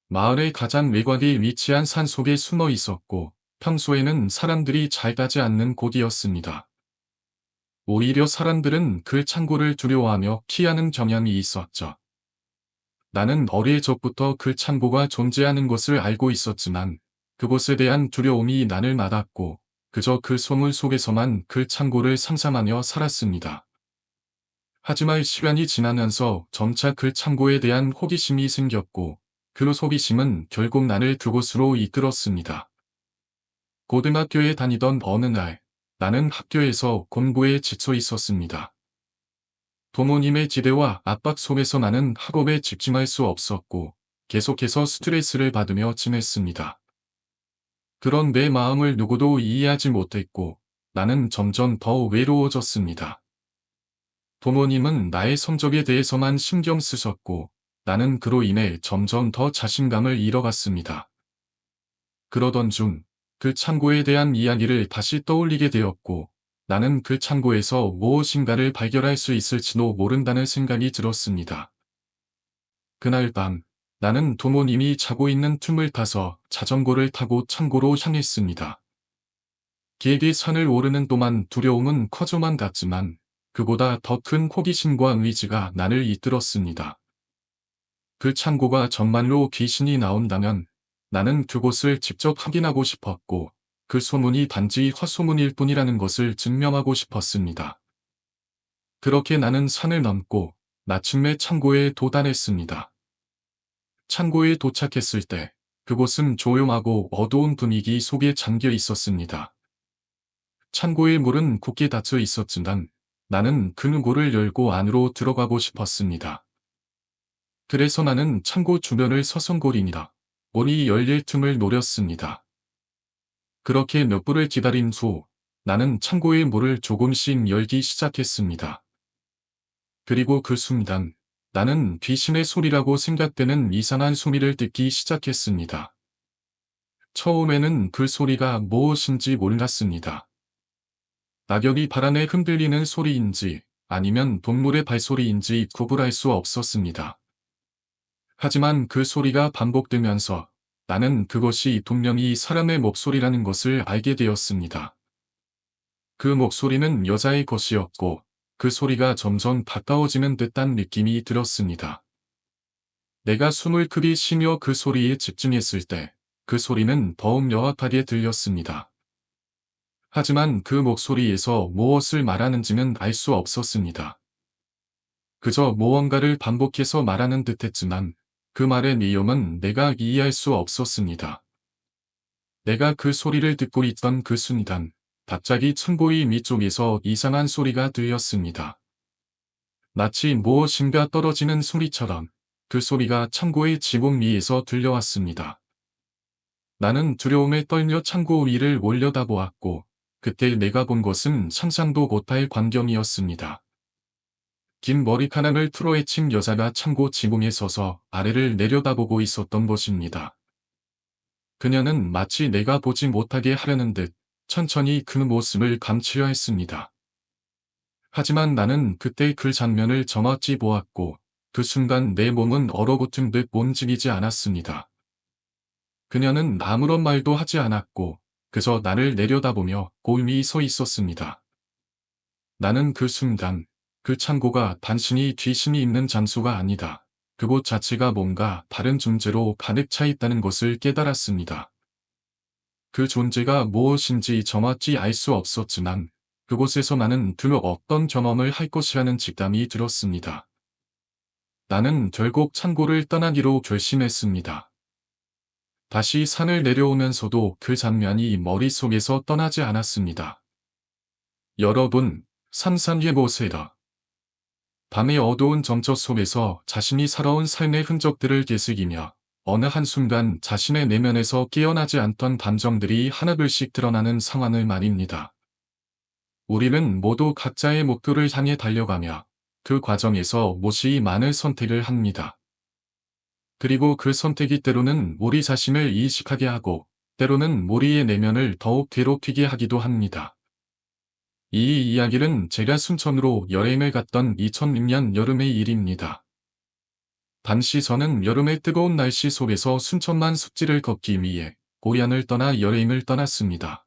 마을의 가장 외곽에 위치한 산 속에 숨어 있었고 평소에는 사람들이 잘 가지 않는 곳이었습니다. 오히려 사람들은 그 창고를 두려워하며 피하는 경향이 있었죠. 나는 어릴 적부터 그 창고가 존재하는 것을 알고 있었지만 그곳에 대한 두려움이 나를 막았고 그저 그 소문 속에서만 그 창고를 상상하며 살았습니다. 하지만 시간이 지나면서 점차 그 창고에 대한 호기심이 생겼고 그 호기심은 결국 나를 그곳으로 이끌었습니다. 고등학교에 다니던 어느 날 나는 학교에서 공부에 지쳐 있었습니다. 부모님의 지대와 압박 속에서 나는 학업에 집중할 수 없었고 계속해서 스트레스를 받으며 지냈습니다. 그런 내 마음을 누구도 이해하지 못했고 나는 점점 더 외로워졌습니다. 부모님은 나의 성적에 대해서만 신경 쓰셨고 나는 그로 인해 점점 더 자신감을 잃어갔습니다. 그러던 중 그 창고에 대한 이야기를 다시 떠올리게 되었고 나는 그 창고에서 무엇인가를 발견할 수 있을지도 모른다는 생각이 들었습니다. 그날 밤 나는 부모님이 자고 있는 틈을 타서 자전거를 타고 창고로 향했습니다. 길게 산을 오르는 동안 두려움은 커져만 갔지만 그보다 더 큰 호기심과 의지가 나를 이끌었습니다. 그 창고가 정말로 귀신이 나온다면 나는 그곳을 직접 확인하고 싶었고 그 소문이 단지 헛소문일 뿐이라는 것을 증명하고 싶었습니다. 그렇게 나는 산을 넘고 마침내 창고에 도달했습니다. 창고에 도착했을 때 그곳은 조용하고 어두운 분위기 속에 잠겨 있었습니다. 창고의 문은 굳게 닫혀 있었지만 나는 그 문을 열고 안으로 들어가고 싶었습니다. 그래서 나는 창고 주변을 서성거리며 문이 열릴 틈을 노렸습니다. 그렇게 몇 분을 기다린 후 나는 창고의 문을 조금씩 열기 시작했습니다. 그리고 그 순간 나는 귀신의 소리라고 생각되는 이상한 소리를 듣기 시작했습니다. 처음에는 그 소리가 무엇인지 몰랐습니다. 낙엽이 바람에 흔들리는 소리인지 아니면 동물의 발소리인지 구분할 수 없었습니다. 하지만 그 소리가 반복되면서 나는 그것이 분명히 사람의 목소리라는 것을 알게 되었습니다. 그 목소리는 여자의 것이었고 그 소리가 점점 가까워지는 듯한 느낌이 들었습니다. 내가 숨을 크게 쉬며 그 소리에 집중했을 때 그 소리는 더욱 명확하게 들렸습니다. 하지만 그 목소리에서 무엇을 말하는지는 알 수 없었습니다. 그저 무언가를 반복해서 말하는 듯했지만 그 말의 내용은 내가 이해할 수 없었습니다. 내가 그 소리를 듣고 있던 그 순간 갑자기 창고의 밑쪽에서 이상한 소리가 들렸습니다. 마치 무엇인가 떨어지는 소리처럼 그 소리가 창고의 지붕 위에서 들려왔습니다. 나는 두려움에 떨며 창고 위를 올려다보았고 그때 내가 본 것은 상상도 못할 광경이었습니다. 긴 머리카락을 풀어헤친 여자가 창고 지붕에 서서 아래를 내려다보고 있었던 것입니다. 그녀는 마치 내가 보지 못하게 하려는 듯 천천히 그 모습을 감추려 했습니다. 하지만 나는 그때 그 장면을 정확히 보았고 그 순간 내 몸은 얼어붙은 듯 움직이지 않았습니다. 그녀는 아무런 말도 하지 않았고 그저 나를 내려다보며 골미 서 있었습니다. 나는 그 순간 그 창고가 단순히 귀신이 있는 장소가 아니다. 그곳 자체가 뭔가 다른 존재로 가득 차 있다는 것을 깨달았습니다. 그 존재가 무엇인지 정확히 알 수 없었지만 그곳에서 나는 그 어떤 경험을 할 것이라는 직감이 들었습니다. 나는 결국 창고를 떠나기로 결심했습니다. 다시 산을 내려오면서도 그 장면이 머릿속에서 떠나지 않았습니다. 여러분, 상상해보세요. 밤의 어두운 정처 속에서 자신이 살아온 삶의 흔적들을 되새기며 어느 한순간 자신의 내면에서 깨어나지 않던 감정들이 하나둘씩 드러나는 상황을 말입니다. 우리는 모두 각자의 목표를 향해 달려가며 그 과정에서 몹시 많은 선택을 합니다. 그리고 그 선택이 때로는 우리 자신을 이식하게 하고 때로는 우리의 내면을 더욱 괴롭히게 하기도 합니다. 이 이야기는 제가 순천으로 여행을 갔던 2006년 여름의 일입니다. 당시 저는 여름의 뜨거운 날씨 속에서 순천만 습지를 걷기 위해 고향을 떠나 여행을 떠났습니다.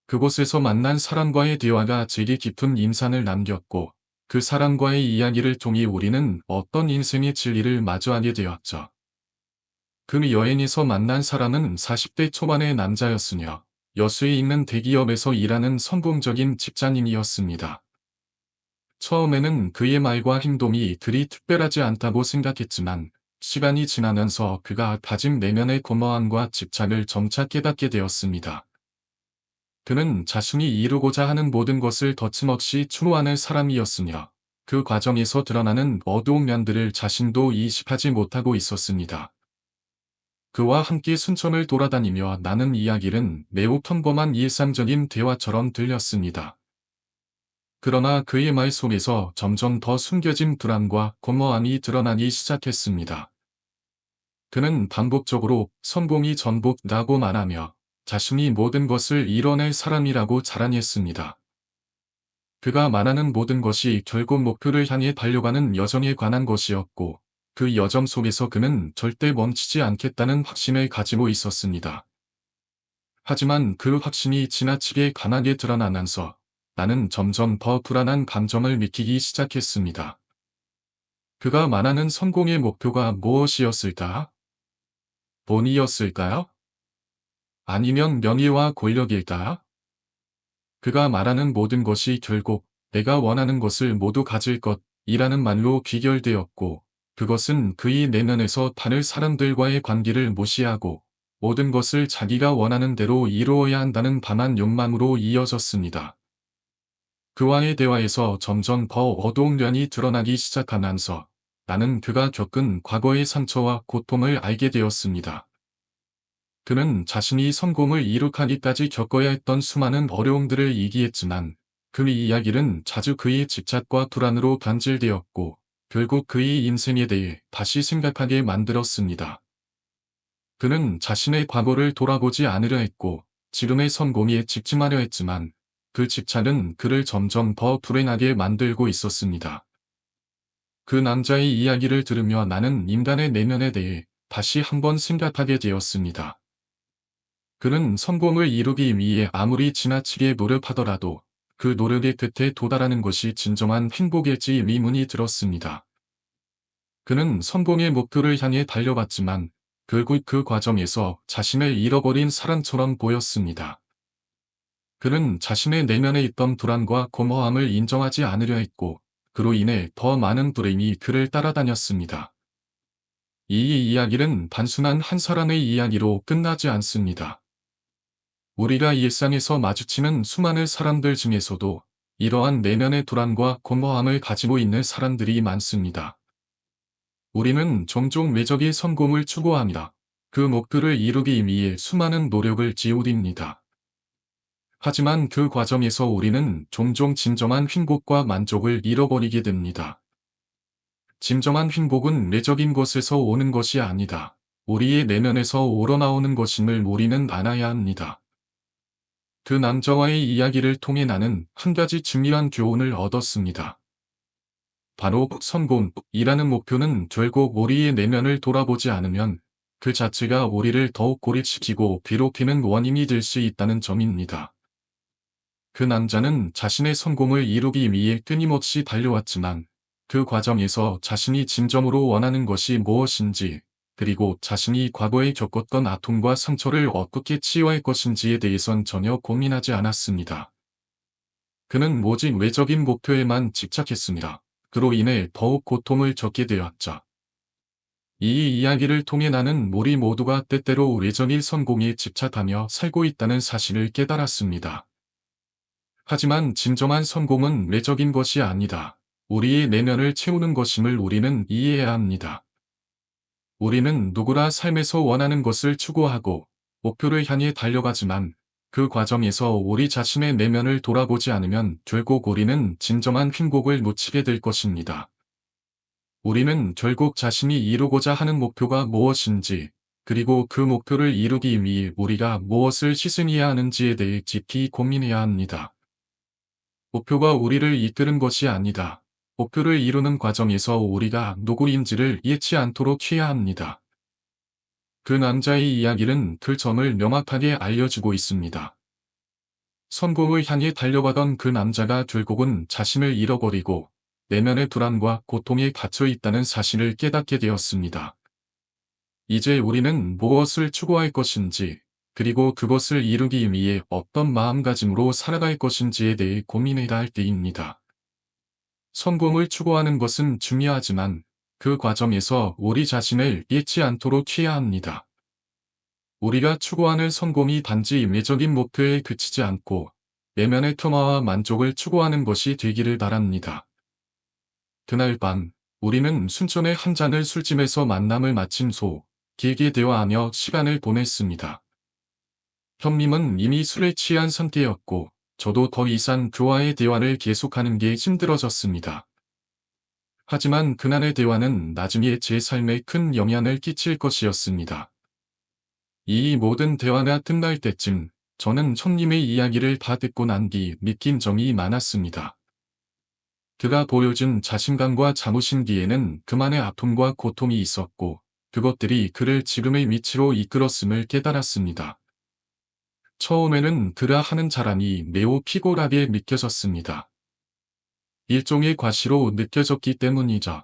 그곳에서 만난 사람과의 대화가 제게 깊은 인상을 남겼고 그 사람과의 이야기를 통해 우리는 어떤 인생의 진리를 마주하게 되었죠. 그 여행에서 만난 사람은 40대 초반의 남자였으며 여수에 있는 대기업에서 일하는 성공적인 직장인이었습니다. 처음에는 그의 말과 행동이 그리 특별하지 않다고 생각했지만 시간이 지나면서 그가 가진 내면의 고마움과 집착을 점차 깨닫게 되었습니다. 그는 자신이 이루고자 하는 모든 것을 거침없이 추구하는 사람이었으며 그 과정에서 드러나는 어두운 면들을 자신도 인식하지 못하고 있었습니다. 그와 함께 순천을 돌아다니며 나눈 이야기는 매우 평범한 일상적인 대화처럼 들렸습니다. 그러나 그의 말 속에서 점점 더 숨겨진 불안과 공허함이 드러나기 시작했습니다. 그는 반복적으로 성공이 전부라고 말하며 자신이 모든 것을 이뤄낼 사람이라고 자랑했습니다. 그가 말하는 모든 것이 결국 목표를 향해 달려가는 여정에 관한 것이었고 그 여정 속에서 그는 절대 멈추지 않겠다는 확신을 가지고 있었습니다. 하지만 그 확신이 지나치게 강하게 드러나면서 나는 점점 더 불안한 감정을 느끼기 시작했습니다. 그가 말하는 성공의 목표가 무엇이었을까? 돈이었을까요? 아니면 명예와 권력일까? 그가 말하는 모든 것이 결국 내가 원하는 것을 모두 가질 것이라는 말로 귀결되었고 그것은 그의 내면에서 다른 사람들과의 관계를 무시하고 모든 것을 자기가 원하는 대로 이루어야 한다는 반한 욕망으로 이어졌습니다. 그와의 대화에서 점점 더 어두운 면이 드러나기 시작하면서 나는 그가 겪은 과거의 상처와 고통을 알게 되었습니다. 그는 자신이 성공을 이룩하기까지 겪어야 했던 수많은 어려움들을 얘기했지만 그 이야기는 자주 그의 집착과 불안으로 변질되었고 결국 그의 인생에 대해 다시 생각하게 만들었습니다. 그는 자신의 과거를 돌아보지 않으려 했고 지금의 성공에 집중하려 했지만 그 집착은 그를 점점 더 불행하게 만들고 있었습니다. 그 남자의 이야기를 들으며 나는 인간의 내면에 대해 다시 한번 생각하게 되었습니다. 그는 성공을 이루기 위해 아무리 지나치게 노력하더라도 그 노력의 끝에 도달하는 것이 진정한 행복일지 의문이 들었습니다. 그는 성공의 목표를 향해 달려갔지만 결국 그 과정에서 자신을 잃어버린 사람처럼 보였습니다. 그는 자신의 내면에 있던 불안과 공허함을 인정하지 않으려 했고 그로 인해 더 많은 불행이 그를 따라다녔습니다. 이 이야기는 단순한 한 사람의 이야기로 끝나지 않습니다. 우리가 일상에서 마주치는 수많은 사람들 중에서도 이러한 내면의 불안과 공허함을 가지고 있는 사람들이 많습니다. 우리는 종종 외적인 성공을 추구합니다. 그 목표를 이루기 위해 수많은 노력을 기울입니다. 하지만 그 과정에서 우리는 종종 진정한 행복과 만족을 잃어버리게 됩니다. 진정한 행복은 외적인 것에서 오는 것이 아니다. 우리의 내면에서 우러나오는 것임을 우리는 알아야 합니다. 그 남자와의 이야기를 통해 나는 한 가지 중요한 교훈을 얻었습니다. 바로 성공이라는 목표는 결국 우리의 내면을 돌아보지 않으면 그 자체가 우리를 더욱 고립시키고 괴롭히는 원인이 될 수 있다는 점입니다. 그 남자는 자신의 성공을 이루기 위해 끊임없이 달려왔지만 그 과정에서 자신이 진정으로 원하는 것이 무엇인지 그리고 자신이 과거에 겪었던 아픔과 상처를 어떻게 치유할 것인지에 대해선 전혀 고민하지 않았습니다. 그는 오직 외적인 목표에만 집착했습니다. 그로 인해 더욱 고통을 겪게 되었죠. 이 이야기를 통해 나는 우리 모두가 때때로 외적인 성공에 집착하며 살고 있다는 사실을 깨달았습니다. 하지만 진정한 성공은 외적인 것이 아니다. 우리의 내면을 채우는 것임을 우리는 이해해야 합니다. 우리는 누구나 삶에서 원하는 것을 추구하고 목표를 향해 달려가지만 그 과정에서 우리 자신의 내면을 돌아보지 않으면 결국 우리는 진정한 행복을 놓치게 될 것입니다. 우리는 결국 자신이 이루고자 하는 목표가 무엇인지, 그리고 그 목표를 이루기 위해 우리가 무엇을 희생해야 하는지에 대해 깊이 고민해야 합니다. 목표가 우리를 이끄는 것이 아니다. 목표를 이루는 과정에서 우리가 누구인지를 잃지 않도록 해야 합니다. 그 남자의 이야기는 그 점을 명확하게 알려주고 있습니다. 성공을 향해 달려가던 그 남자가 결국은 자신을 잃어버리고 내면의 불안과 고통에 갇혀 있다는 사실을 깨닫게 되었습니다. 이제 우리는 무엇을 추구할 것인지, 그리고 그것을 이루기 위해 어떤 마음가짐으로 살아갈 것인지에 대해 고민해야 할 때입니다. 성공을 추구하는 것은 중요하지만 그 과정에서 우리 자신을 잃지 않도록 해야 합니다. 우리가 추구하는 성공이 단지 외적인 목표에 그치지 않고 내면의 평화와 만족을 추구하는 것이 되기를 바랍니다. 그날 밤, 우리는 순천의 한 잔을 술집에서 만남을 마친 후 길게 대화하며 시간을 보냈습니다. 형님은 이미 술에 취한 상태였고 저도 더 이상 그와의 대화를 계속하는 게 힘들어졌습니다. 하지만 그날의 대화는 나중에 제 삶에 큰 영향을 끼칠 것이었습니다. 이 모든 대화가 끝날 때쯤 저는 형님의 이야기를 다 듣고 난 뒤 느낀 점이 많았습니다. 그가 보여준 자신감과 자부심 뒤에는 그만의 아픔과 고통이 있었고 그것들이 그를 지금의 위치로 이끌었음을 깨달았습니다. 처음에는 그가 하는 자랑이 매우 피곤하게 느껴졌습니다. 일종의 과시로 느껴졌기 때문이죠.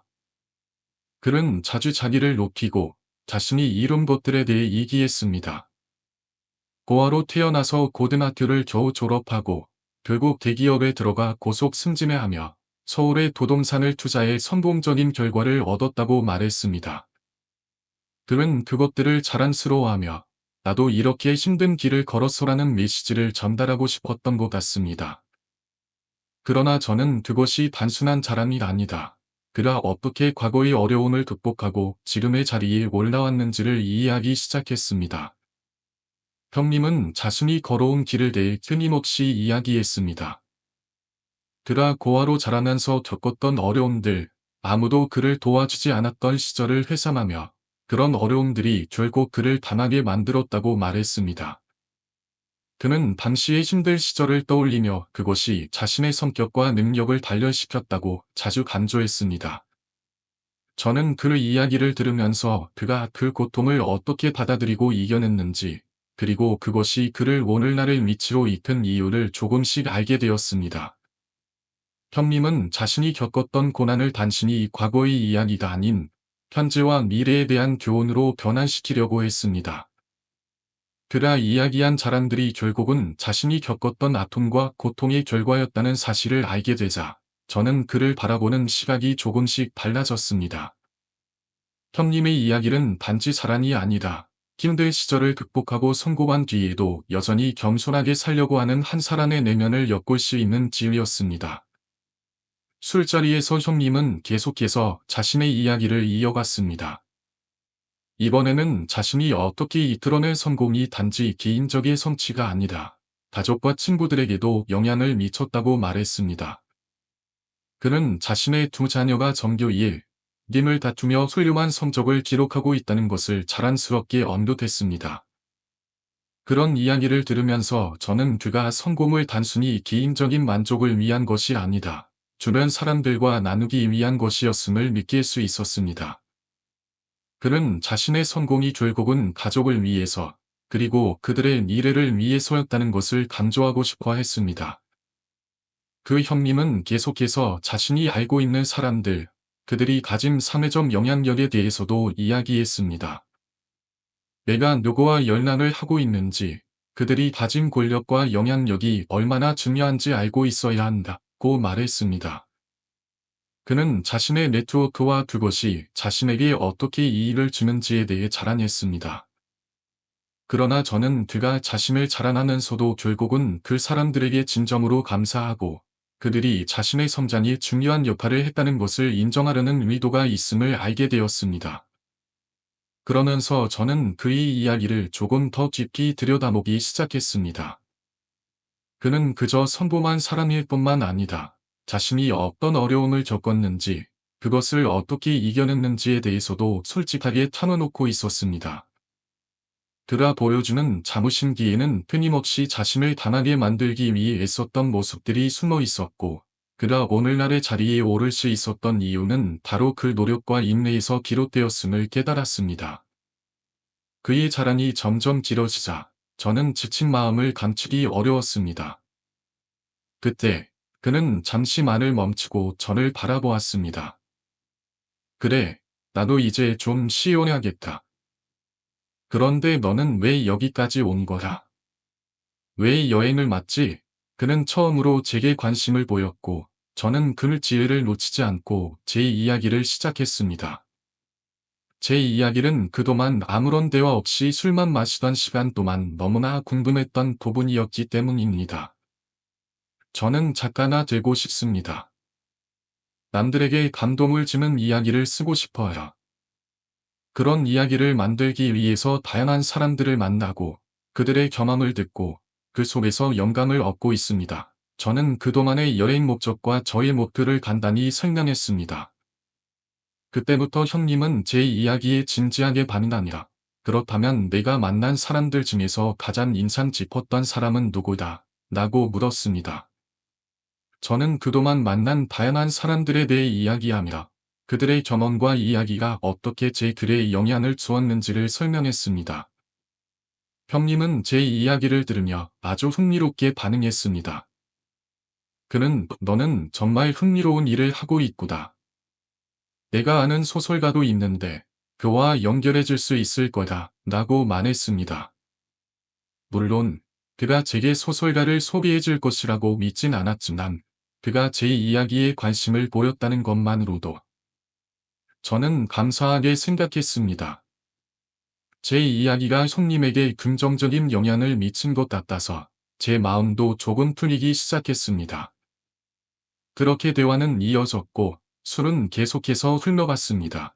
그는 자주 자기를 높이고 자신이 이룬 것들에 대해 얘기했습니다. 고아로 태어나서 고등학교를 겨우 졸업하고 결국 대기업에 들어가 고속 승진해하며 서울의 부동산을 투자해 성공적인 결과를 얻었다고 말했습니다. 그는 그것들을 자랑스러워하며 나도 이렇게 힘든 길을 걸었어라는 메시지를 전달하고 싶었던 것 같습니다. 그러나 저는 그것이 단순한 자랑이 아니다. 그가 어떻게 과거의 어려움을 극복하고 지금의 자리에 올라왔는지를 이해하기 시작했습니다. 형님은 자신이 걸어온 길을 대해 끊임없이 이야기했습니다. 그가 고아로 자라면서 겪었던 어려움들, 아무도 그를 도와주지 않았던 시절을 회상하며 그런 어려움들이 결국 그를 강하게 만들었다고 말했습니다. 그는 당시의 힘든 시절을 떠올리며 그것이 자신의 성격과 능력을 단련시켰다고 자주 강조했습니다. 저는 그 이야기를 들으면서 그가 그 고통을 어떻게 받아들이고 이겨냈는지, 그리고 그것이 그를 오늘날의 위치로 이끈 이유를 조금씩 알게 되었습니다. 현님은 자신이 겪었던 고난을 단순히 과거의 이야기가 아닌 현재와 미래에 대한 교훈으로 변환시키려고 했습니다. 그가 이야기한 자랑들이 결국은 자신이 겪었던 아픔과 고통의 결과였다는 사실을 알게 되자 저는 그를 바라보는 시각이 조금씩 달라졌습니다. 형님의 이야기는 단지 자랑이 아니라 힘든 시절을 극복하고 성공한 뒤에도 여전히 겸손하게 살려고 하는 한 사람의 내면을 엿볼 수 있는 지혜였습니다. 술자리에서 형님은 계속해서 자신의 이야기를 이어갔습니다. 이번에는 자신이 어떻게 이끌어낸 성공이 단지 개인적인 성취가 아니라 가족과 친구들에게도 영향을 미쳤다고 말했습니다. 그는 자신의 두 자녀가 전교 1, 님을 다투며 훌륭한 성적을 기록하고 있다는 것을 자랑스럽게 언급했습니다. 그런 이야기를 들으면서 저는 그가 성공을 단순히 개인적인 만족을 위한 것이 아니다, 주변 사람들과 나누기 위한 것이었음을 느낄 수 있었습니다. 그는 자신의 성공이 결국은 가족을 위해서, 그리고 그들의 미래를 위해서였다는 것을 강조하고 싶어 했습니다. 그 형님은 계속해서 자신이 알고 있는 사람들, 그들이 가진 사회적 영향력에 대해서도 이야기했습니다. 내가 누구와 연락을 하고 있는지, 그들이 가진 권력과 영향력이 얼마나 중요한지 알고 있어야 한다고 말했습니다. 그는 자신의 네트워크와 그것이 자신에게 어떻게 이익을 주는지에 대해 자랑했습니다. 그러나 저는 그가 자신을 자랑하면서도 결국은 그 사람들에게 진정으로 감사하고 그들이 자신의 성장에 중요한 역할을 했다는 것을 인정하려는 의도가 있음을 알게 되었습니다. 그러면서 저는 그의 이야기를 조금 더 깊이 들여다보기 시작했습니다. 그는 그저 성공한 사람일 뿐만 아니라 자신이 어떤 어려움을 겪었는지, 그것을 어떻게 이겨냈는지에 대해서도 솔직하게 털어놓고 있었습니다. 그가 보여주는 자부심기에는 끊임없이 자신을 강하게 만들기 위해 애썼던 모습들이 숨어 있었고, 그가 오늘날의 자리에 오를 수 있었던 이유는 바로 그 노력과 인내에서 비롯되었음을 깨달았습니다. 그의 자랑이 점점 길어지자 저는 지친 마음을 감추기 어려웠습니다. 그때 그는 잠시 말을 멈추고 저를 바라보았습니다. 그래, 나도 이제 좀 쉬어야겠다. 그런데 너는 왜 여기까지 온 거야? 왜 여행을 맞지? 그는 처음으로 제게 관심을 보였고, 저는 그 기회를 놓치지 않고 제 이야기를 시작했습니다. 제 이야기는 그동안 아무런 대화 없이 술만 마시던 시간 동안 너무나 궁금했던 부분이었기 때문입니다. 저는 작가나 되고 싶습니다. 남들에게 감동을 주는 이야기를 쓰고 싶어요. 그런 이야기를 만들기 위해서 다양한 사람들을 만나고 그들의 경험을 듣고 그 속에서 영감을 얻고 있습니다. 저는 그동안의 여행 목적과 저의 목표를 간단히 설명했습니다. 그때부터 형님은 제 이야기에 진지하게 반응하니라. 그렇다면 내가 만난 사람들 중에서 가장 인상 깊었던 사람은 누구다? 라고 물었습니다. 저는 그동안 만난 다양한 사람들에 대해 이야기하며 그들의 경험과 이야기가 어떻게 제 글에 영향을 주었는지를 설명했습니다. 형님은 제 이야기를 들으며 아주 흥미롭게 반응했습니다. 그는 너는 정말 흥미로운 일을 하고 있구나. 내가 아는 소설가도 있는데 그와 연결해 줄 수 있을 거다 라고 말했습니다. 물론 그가 제게 소설가를 소개해 줄 것이라고 믿진 않았지만 그가 제 이야기에 관심을 보였다는 것만으로도 저는 감사하게 생각했습니다. 제 이야기가 손님에게 긍정적인 영향을 미친 것 같아서 제 마음도 조금 풀리기 시작했습니다. 그렇게 대화는 이어졌고 술은 계속해서 흘러갔습니다.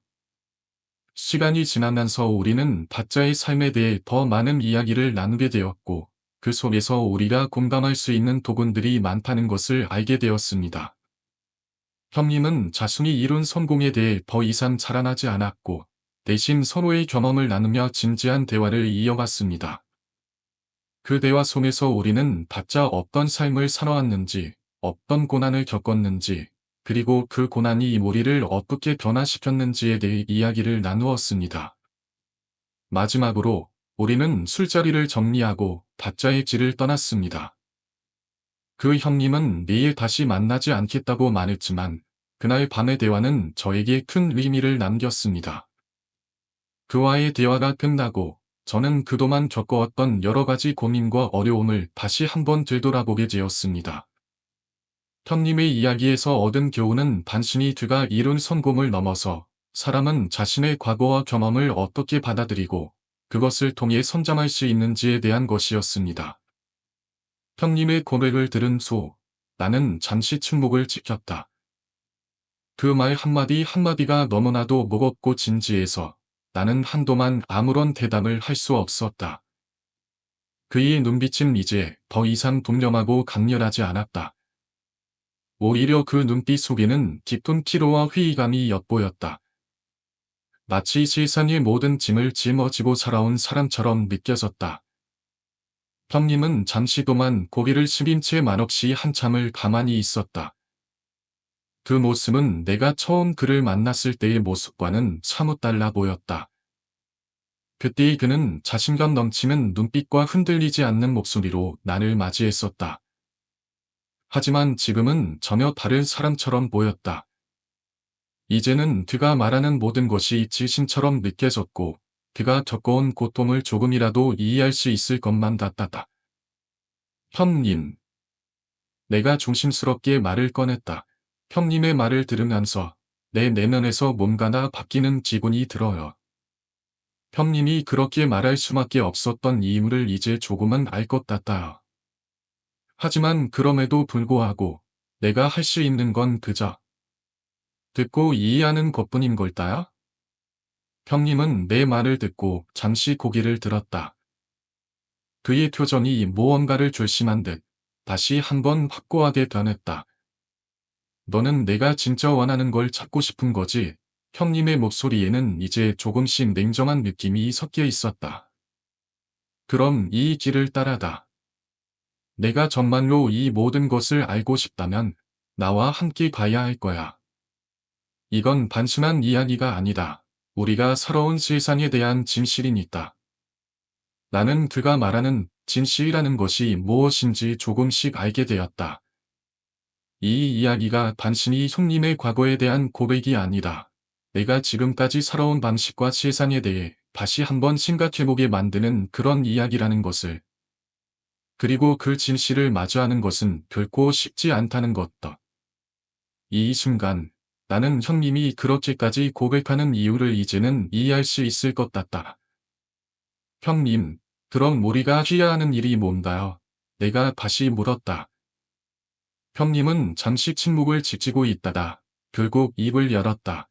시간이 지나면서 우리는 각자의 삶에 대해 더 많은 이야기를 나누게 되었고 그 속에서 우리가 공감할 수 있는 부분들이 많다는 것을 알게 되었습니다. 형님은 자신이 이룬 성공에 대해 더 이상 자랑하지 않았고, 대신 서로의 경험을 나누며 진지한 대화를 이어갔습니다. 그 대화 속에서 우리는 각자 어떤 삶을 살아왔는지, 어떤 고난을 겪었는지, 그리고 그 고난이 우리를 어떻게 변화시켰는지에 대해 이야기를 나누었습니다. 마지막으로 우리는 술자리를 정리하고 각자의 길을 떠났습니다. 그 형님은 내일 다시 만나지 않겠다고 말했지만 그날 밤의 대화는 저에게 큰 의미를 남겼습니다. 그와의 대화가 끝나고 저는 그동안 겪어왔던 여러 가지 고민과 어려움을 다시 한번 되돌아보게 되었습니다. 형님의 이야기에서 얻은 교훈은 단순히 그가 이룬 성공을 넘어서 사람은 자신의 과거와 경험을 어떻게 받아들이고 그것을 통해 성장할 수 있는지에 대한 것이었습니다. 형님의 고백을 들은 후 나는 잠시 침묵을 지켰다. 그 말 한마디 한마디가 너무나도 무겁고 진지해서 나는 한동안 아무런 대답을 할 수 없었다. 그의 눈빛은 이제 더 이상 동렴하고 강렬하지 않았다. 오히려 그 눈빛 속에는 깊은 피로와 회의감이 엿보였다. 마치 세상의 모든 짐을 짊어지고 살아온 사람처럼 느껴졌다. 형님은 잠시 동안 고개를 숙인 채 말없이 한참을 가만히 있었다. 그 모습은 내가 처음 그를 만났을 때의 모습과는 사뭇 달라 보였다. 그때 그는 자신감 넘치는 눈빛과 흔들리지 않는 목소리로 나를 맞이했었다. 하지만 지금은 전혀 다른 사람처럼 보였다. 이제는 그가 말하는 모든 것이 진심처럼 느껴졌고 그가 겪어온 고통을 조금이라도 이해할 수 있을 것만 같았다. 형님. 내가 조심스럽게 말을 꺼냈다. 형님의 말을 들으면서 내 내면에서 뭔가가 바뀌는 기분이 들어요. 형님이 그렇게 말할 수밖에 없었던 이유를 이제 조금은 알 것 같아요. 하지만 그럼에도 불구하고 내가 할 수 있는 건 그저 듣고 이해하는 것뿐인 걸까요? 형님은 내 말을 듣고 잠시 고개를 들었다. 그의 표정이 무언가를 결심한 듯 다시 한번 확고하게 변했다. 너는 내가 진짜 원하는 걸 찾고 싶은 거지? 형님의 목소리에는 이제 조금씩 냉정한 느낌이 섞여 있었다. 그럼 이 길을 따라다. 내가 정말로 이 모든 것을 알고 싶다면 나와 함께 가야 할 거야. 이건 단순한 이야기가 아니다. 우리가 살아온 세상에 대한 진실이니까. 나는 그가 말하는 진실이라는 것이 무엇인지 조금씩 알게 되었다. 이 이야기가 단순히 형님의 과거에 대한 고백이 아니다. 내가 지금까지 살아온 방식과 세상에 대해 다시 한번 생각해보게 만드는 그런 이야기라는 것을. 그리고 그 진실을 마주하는 것은 결코 쉽지 않다는 것도. 이 순간 나는 형님이 그렇게까지 고백하는 이유를 이제는 이해할 수 있을 것 같다. 형님, 그럼 우리가 해야 하는 일이 뭔가요? 내가 다시 물었다. 형님은 잠시 침묵을 지키고 있다가 결국 입을 열었다.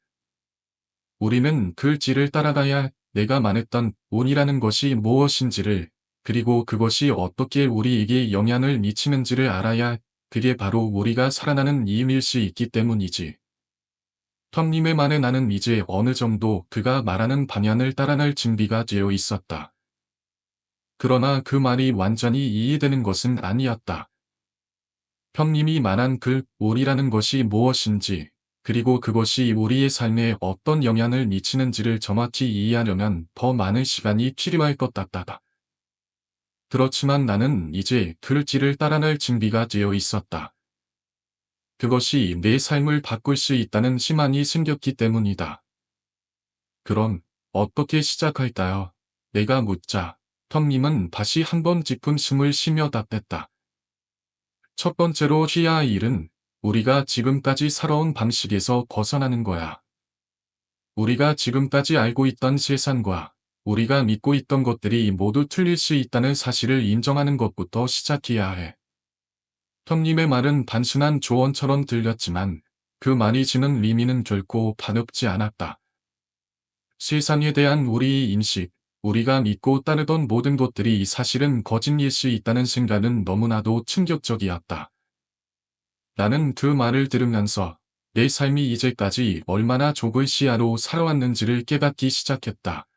우리는 그 길을 따라가야 내가 말했던 운이라는 것이 무엇인지를 그리고 그것이 어떻게 우리에게 영향을 미치는지를 알아야 그게 바로 우리가 살아나는 이유일 수 있기 때문이지. 형님의 말에 나는 이제 어느 정도 그가 말하는 방향을 따라갈 준비가 되어 있었다. 그러나 그 말이 완전히 이해되는 것은 아니었다. 형님이 말한 그 우리라는 것이 무엇인지, 그리고 그것이 우리의 삶에 어떤 영향을 미치는지를 정확히 이해하려면 더 많은 시간이 필요할 것 같다. 그렇지만 나는 이제 그 길을 따라갈 준비가 되어 있었다. 그것이 내 삶을 바꿀 수 있다는 희망이 생겼기 때문이다. 그럼 어떻게 시작할까요? 내가 묻자 형님은 다시 한번 깊은 숨을 쉬며 답했다. 첫 번째로 해야 할 일은 우리가 지금까지 살아온 방식에서 벗어나는 거야. 우리가 지금까지 알고 있던 세상과 우리가 믿고 있던 것들이 모두 틀릴 수 있다는 사실을 인정하는 것부터 시작해야 해. 형님의 말은 단순한 조언처럼 들렸지만 그 말이 지는 의미는 결코 가볍지 않았다. 세상에 대한 우리의 인식, 우리가 믿고 따르던 모든 것들이 사실은 거짓일 수 있다는 생각은 너무나도 충격적이었다. 나는 그 말을 들으면서 내 삶이 이제까지 얼마나 좁은 시야로 살아왔는지를 깨닫기 시작했다.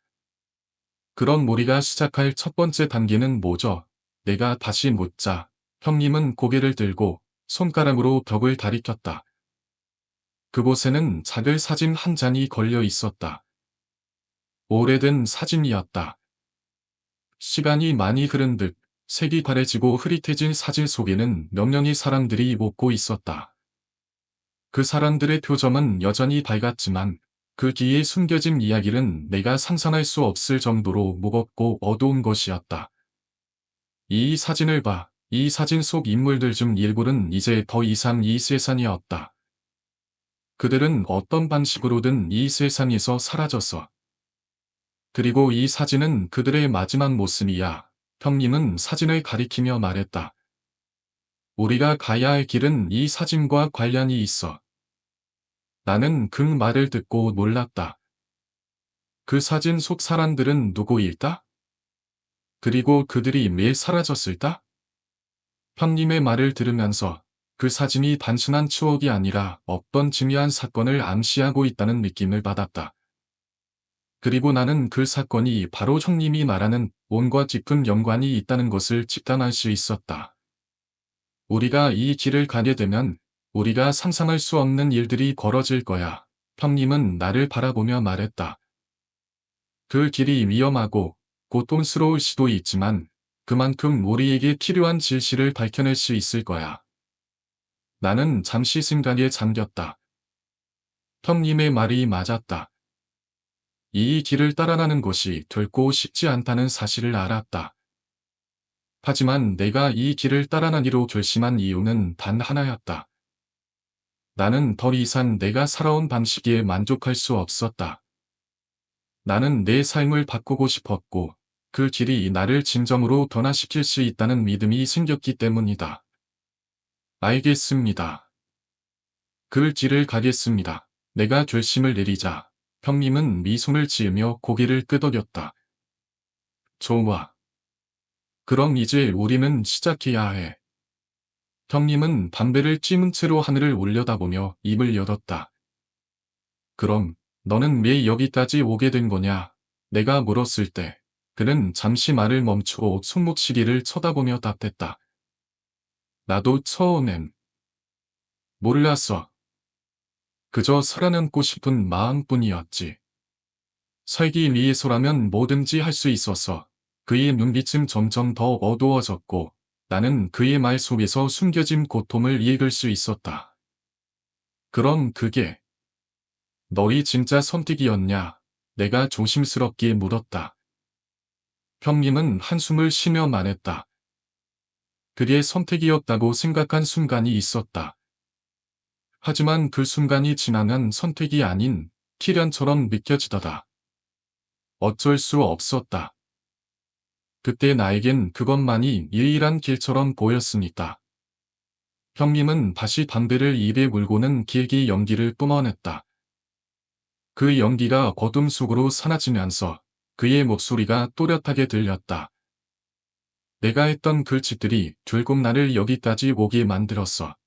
그런 우리가 시작할 첫 번째 단계는 뭐죠? 내가 다시 묻자. 형님은 고개를 들고 손가락으로 벽을 다리켰다. 그곳에는 작은 사진 한 장이 걸려 있었다. 오래된 사진이었다. 시간이 많이 흐른 듯 색이 바래지고 흐릿해진 사진 속에는 몇 명의 사람들이 웃고 있었다. 그 사람들의 표정은 여전히 밝았지만 그 뒤에 숨겨진 이야기는 내가 상상할 수 없을 정도로 무겁고 어두운 것이었다. 이 사진을 봐. 이 사진 속 인물들 중 일부는 이제 더 이상 이 세상에 없다. 그들은 어떤 방식으로든 이 세상에서 사라졌어. 그리고 이 사진은 그들의 마지막 모습이야. 형님은 사진을 가리키며 말했다. 우리가 가야 할 길은 이 사진과 관련이 있어. 나는 그 말을 듣고 놀랐다. 그 사진 속 사람들은 누구일까? 그리고 그들이 왜 사라졌을까? 형님의 말을 들으면서 그 사진이 단순한 추억이 아니라 어떤 중요한 사건을 암시하고 있다는 느낌을 받았다. 그리고 나는 그 사건이 바로 형님이 말하는 온과 깊은 연관이 있다는 것을 직감할 수 있었다. 우리가 이 길을 가게 되면 우리가 상상할 수 없는 일들이 벌어질 거야. 형님은 나를 바라보며 말했다. 그 길이 위험하고 고통스러울 수도 있지만 그만큼 우리에게 필요한 진실을 밝혀낼 수 있을 거야. 나는 잠시 생각에 잠겼다. 형님의 말이 맞았다. 이 길을 따라가는 것이 결코 쉽지 않다는 사실을 알았다. 하지만 내가 이 길을 따라가기로 결심한 이유는 단 하나였다. 나는 더 이상 내가 살아온 방식에 만족할 수 없었다. 나는 내 삶을 바꾸고 싶었고, 그 길이 나를 진정으로 변화시킬 수 있다는 믿음이 생겼기 때문이다. 알겠습니다. 그 길을 가겠습니다. 내가 결심을 내리자. 형님은 미소를 지으며 고개를 끄덕였다. 좋아. 그럼 이제 우리는 시작해야 해. 형님은 담배를 찌문 채로 하늘을 올려다보며 입을 열었다. 그럼 너는 왜 여기까지 오게 된 거냐? 내가 물었을 때 그는 잠시 말을 멈추고 손목시계를 쳐다보며 답했다. 나도 처음엔 몰랐어. 그저 살아남고 싶은 마음뿐이었지. 살기 위해서라면 뭐든지 할 수 있었어. 그의 눈빛은 점점 더 어두워졌고 나는 그의 말 속에서 숨겨진 고통을 읽을 수 있었다. 그럼 그게 너희 진짜 선택이었냐? 내가 조심스럽게 물었다. 형님은 한숨을 쉬며 말했다. 그의 선택이었다고 생각한 순간이 있었다. 하지만 그 순간이 지나면 선택이 아닌 키련처럼 느껴지더라. 어쩔 수 없었다. 그때 나에겐 그것만이 유일한 길처럼 보였으니까. 형님은 다시 담배를 입에 물고는 길게 연기를 뿜어냈다. 그 연기가 어둠 속으로 사라지면서 그의 목소리가 또렷하게 들렸다. 내가 했던 그 짓들이 결국 나를 여기까지 오게 만들었어.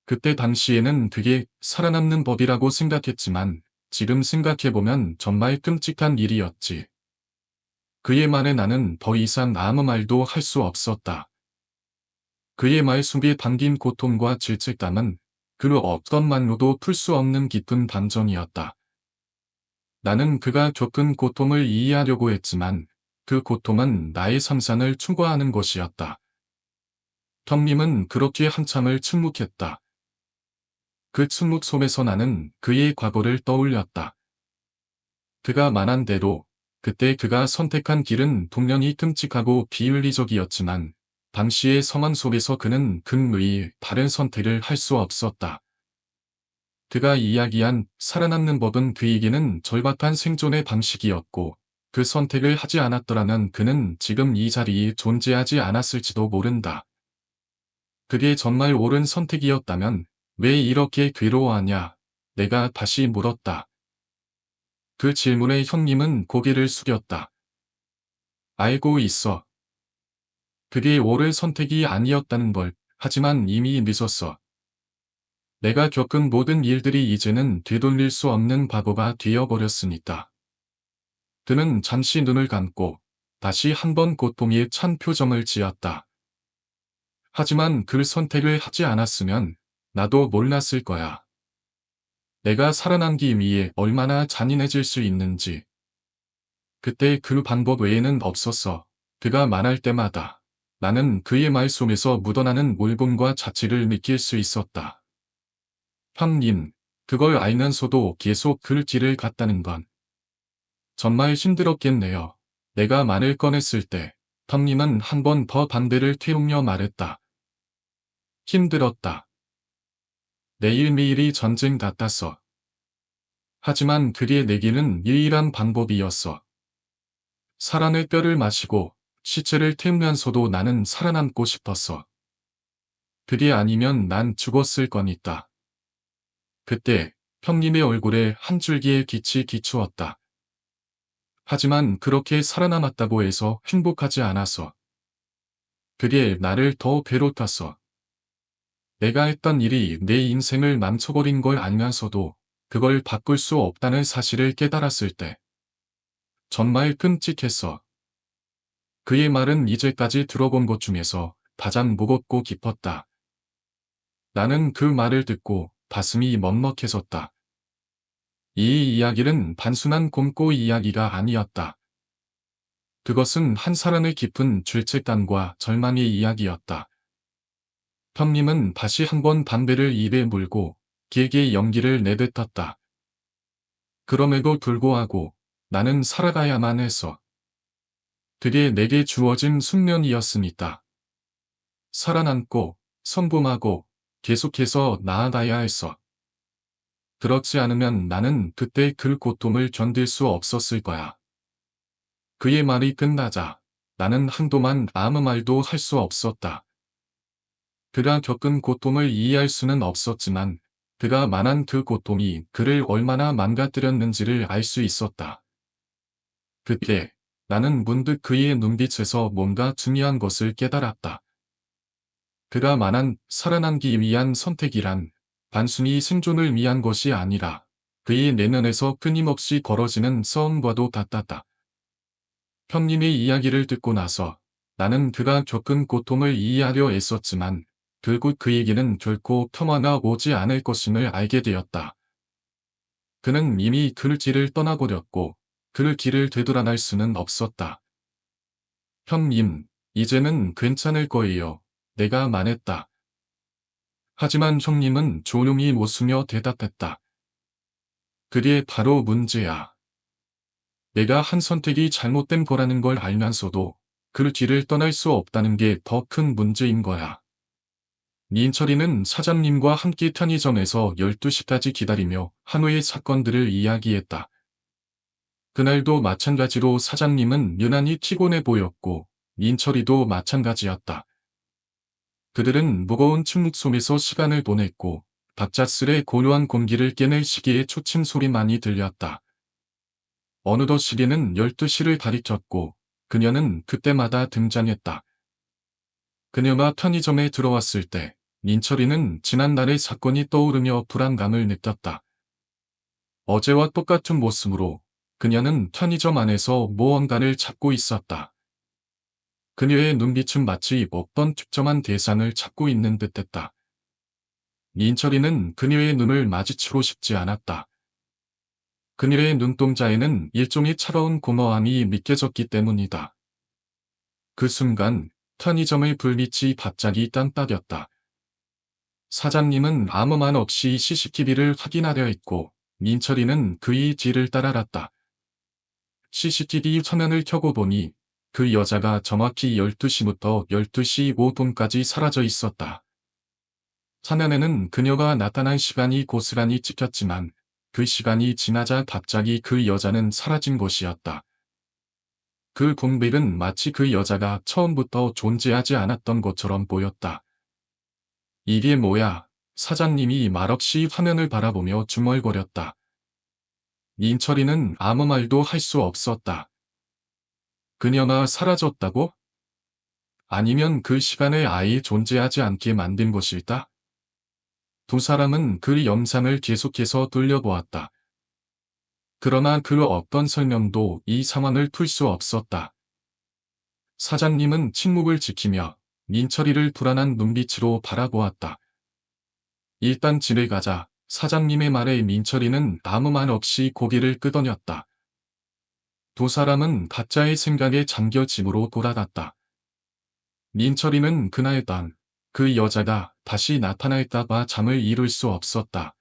그때 당시에는 그게 살아남는 법이라고 생각했지만 지금 생각해보면 정말 끔찍한 일이었지. 그의 말에 나는 더 이상 아무 말도 할 수 없었다. 그의 말 속에 담긴 고통과 질책감은 그 어떤 말로도 풀 수 없는 깊은 감정이었다. 나는 그가 겪은 고통을 이해하려고 했지만 그 고통은 나의 상상을 초과하는 것이었다. 형님은 그렇게 한참을 침묵했다. 그 침묵 속에서 나는 그의 과거를 떠올렸다. 그가 말한 대로 그때 그가 선택한 길은 분명히 끔찍하고 비윤리적이었지만 당시의 상황 속에서 그는 극의 다른 선택을 할 수 없었다. 그가 이야기한 살아남는 법은 그에게는 절박한 생존의 방식이었고 그 선택을 하지 않았더라면 그는 지금 이 자리에 존재하지 않았을지도 모른다. 그게 정말 옳은 선택이었다면 왜 이렇게 괴로워하냐? 내가 다시 물었다. 그 질문에 형님은 고개를 숙였다. 알고 있어. 그게 옳은 선택이 아니었다는 걸, 하지만 이미 늦었어. 내가 겪은 모든 일들이 이제는 되돌릴 수 없는 바보가 되어버렸으니까. 그는 잠시 눈을 감고 다시 한번 고통에 찬 표정을 지었다. 하지만 그 선택을 하지 않았으면 나도 몰랐을 거야. 내가 살아남기 위해 얼마나 잔인해질 수 있는지. 그때 그 방법 외에는 없었어. 그가 말할 때마다 나는 그의 말솜에서 묻어나는 몰봄과 자취를 느낄 수 있었다. 형님, 그걸 알면서도 계속 그 길을 갔다는 건 정말 힘들었겠네요. 내가 말을 꺼냈을 때 형님은 한 번 더 반대를 태우며 말했다. 힘들었다. 매일매일이 전쟁 같았어. 하지만 그리의 내기는 유일한 방법이었어. 사람의 뼈를 마시고 시체를 태우면서도 나는 살아남고 싶었어. 그게 아니면 난 죽었을 거니까. 그때 형님의 얼굴에 한 줄기의 빛이 비추었다. 하지만 그렇게 살아남았다고 해서 행복하지 않았어. 그게 나를 더 괴롭혔어. 내가 했던 일이 내 인생을 망쳐버린 걸 알면서도 그걸 바꿀 수 없다는 사실을 깨달았을 때 정말 끔찍했어. 그의 말은 이제까지 들어본 것 중에서 가장 무겁고 깊었다. 나는 그 말을 듣고 가슴이 먹먹해졌다. 이 이야기는 단순한 곰꼬 이야기가 아니었다. 그것은 한 사람의 깊은 죄책감과 절망의 이야기였다. 형님은 다시 한번 담배를 입에 물고 길게 연기를 내뱉었다. 그럼에도 불구하고 나는 살아가야만 했어. 그게 내게 주어진 숙명이었으니까. 살아남고 성공하고 계속해서 나아가야 했어. 그렇지 않으면 나는 그때 그 고통을 견딜 수 없었을 거야. 그의 말이 끝나자 나는 한동안 아무 말도 할 수 없었다. 그가 겪은 고통을 이해할 수는 없었지만 그가 말한 그 고통이 그를 얼마나 망가뜨렸는지를 알 수 있었다. 그때 나는 문득 그의 눈빛에서 뭔가 중요한 것을 깨달았다. 그가 말한 살아남기 위한 선택이란 단순히 생존을 위한 것이 아니라 그의 내면에서 끊임없이 벌어지는 싸움과도 같았다. 형님의 이야기를 듣고 나서 나는 그가 겪은 고통을 이해하려 애썼지만 결국 그에게는 결코 평화가 오지 않을 것임을 알게 되었다. 그는 이미 그 길을 떠나버렸고 그 길을 되돌아갈 수는 없었다. 형님, 이제는 괜찮을 거예요. 내가 말했다. 하지만 형님은 조용히 웃으며 대답했다. 그게 바로 문제야. 내가 한 선택이 잘못된 거라는 걸 알면서도 그 길을 떠날 수 없다는 게 더 큰 문제인 거야. 민철이는 사장님과 함께 편의점에서 12시까지 기다리며 한우의 사건들을 이야기했다. 그날도 마찬가지로 사장님은 유난히 피곤해 보였고 민철이도 마찬가지였다. 그들은 무거운 침묵 속에서 시간을 보냈고 갑작스레 고요한 공기를 깨낼 시기의 초침 소리만이 들렸다. 어느덧 시계는 12시를 가리켰고 그녀는 그때마다 등장했다. 그녀가 편의점에 들어왔을 때 민철이는 지난날의 사건이 떠오르며 불안감을 느꼈다. 어제와 똑같은 모습으로 그녀는 편의점 안에서 무언가를 찾고 있었다. 그녀의 눈빛은 마치 어떤 특정한 대상을 찾고 있는 듯했다. 민철이는 그녀의 눈을 마주치고 싶지 않았다. 그녀의 눈동자에는 일종의 차가운 공허함이 믿겨졌기 때문이다. 그 순간 편의점의 불빛이 갑자기 깜빡였다. 사장님은 아무 말 없이 CCTV를 확인하려 했고 민철이는 그의 뒤를 따라갔다. CCTV 화면을 켜고 보니 그 여자가 정확히 12시부터 12시 5분까지 사라져 있었다. 화면에는 그녀가 나타난 시간이 고스란히 찍혔지만 그 시간이 지나자 갑자기 그 여자는 사라진 것이었다. 그 공백은 마치 그 여자가 처음부터 존재하지 않았던 것처럼 보였다. 이게 뭐야? 사장님이 말없이 화면을 바라보며 중얼거렸다. 민철이는 아무 말도 할 수 없었다. 그녀가 사라졌다고? 아니면 그 시간에 아예 존재하지 않게 만든 것일까? 두 사람은 그 영상을 계속해서 돌려보았다. 그러나 그 어떤 설명도 이 상황을 풀 수 없었다. 사장님은 침묵을 지키며 민철이를 불안한 눈빛으로 바라보았다. 일단 집에 가자. 사장님의 말에 민철이는 아무 말 없이 고개를 끄덕였다. 두 사람은 각자의 생각에 잠겨 집으로 돌아갔다. 민철이는 그날 밤 그 여자가 다시 나타날까 봐 잠을 이룰 수 없었다.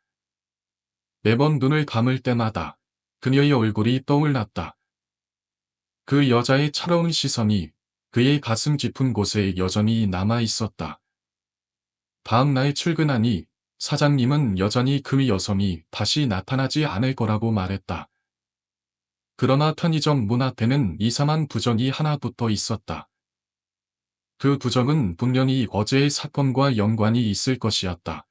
매번 눈을 감을 때마다 그녀의 얼굴이 떠올랐다. 그 여자의 차가운 시선이 그의 가슴 깊은 곳에 여전히 남아 있었다. 다음 날 출근하니 사장님은 여전히 그 여성이 다시 나타나지 않을 거라고 말했다. 그러나 편의점 문 앞에는 이상한 부적이 하나 붙어 있었다. 그 부적은 분명히 어제의 사건과 연관이 있을 것이었다.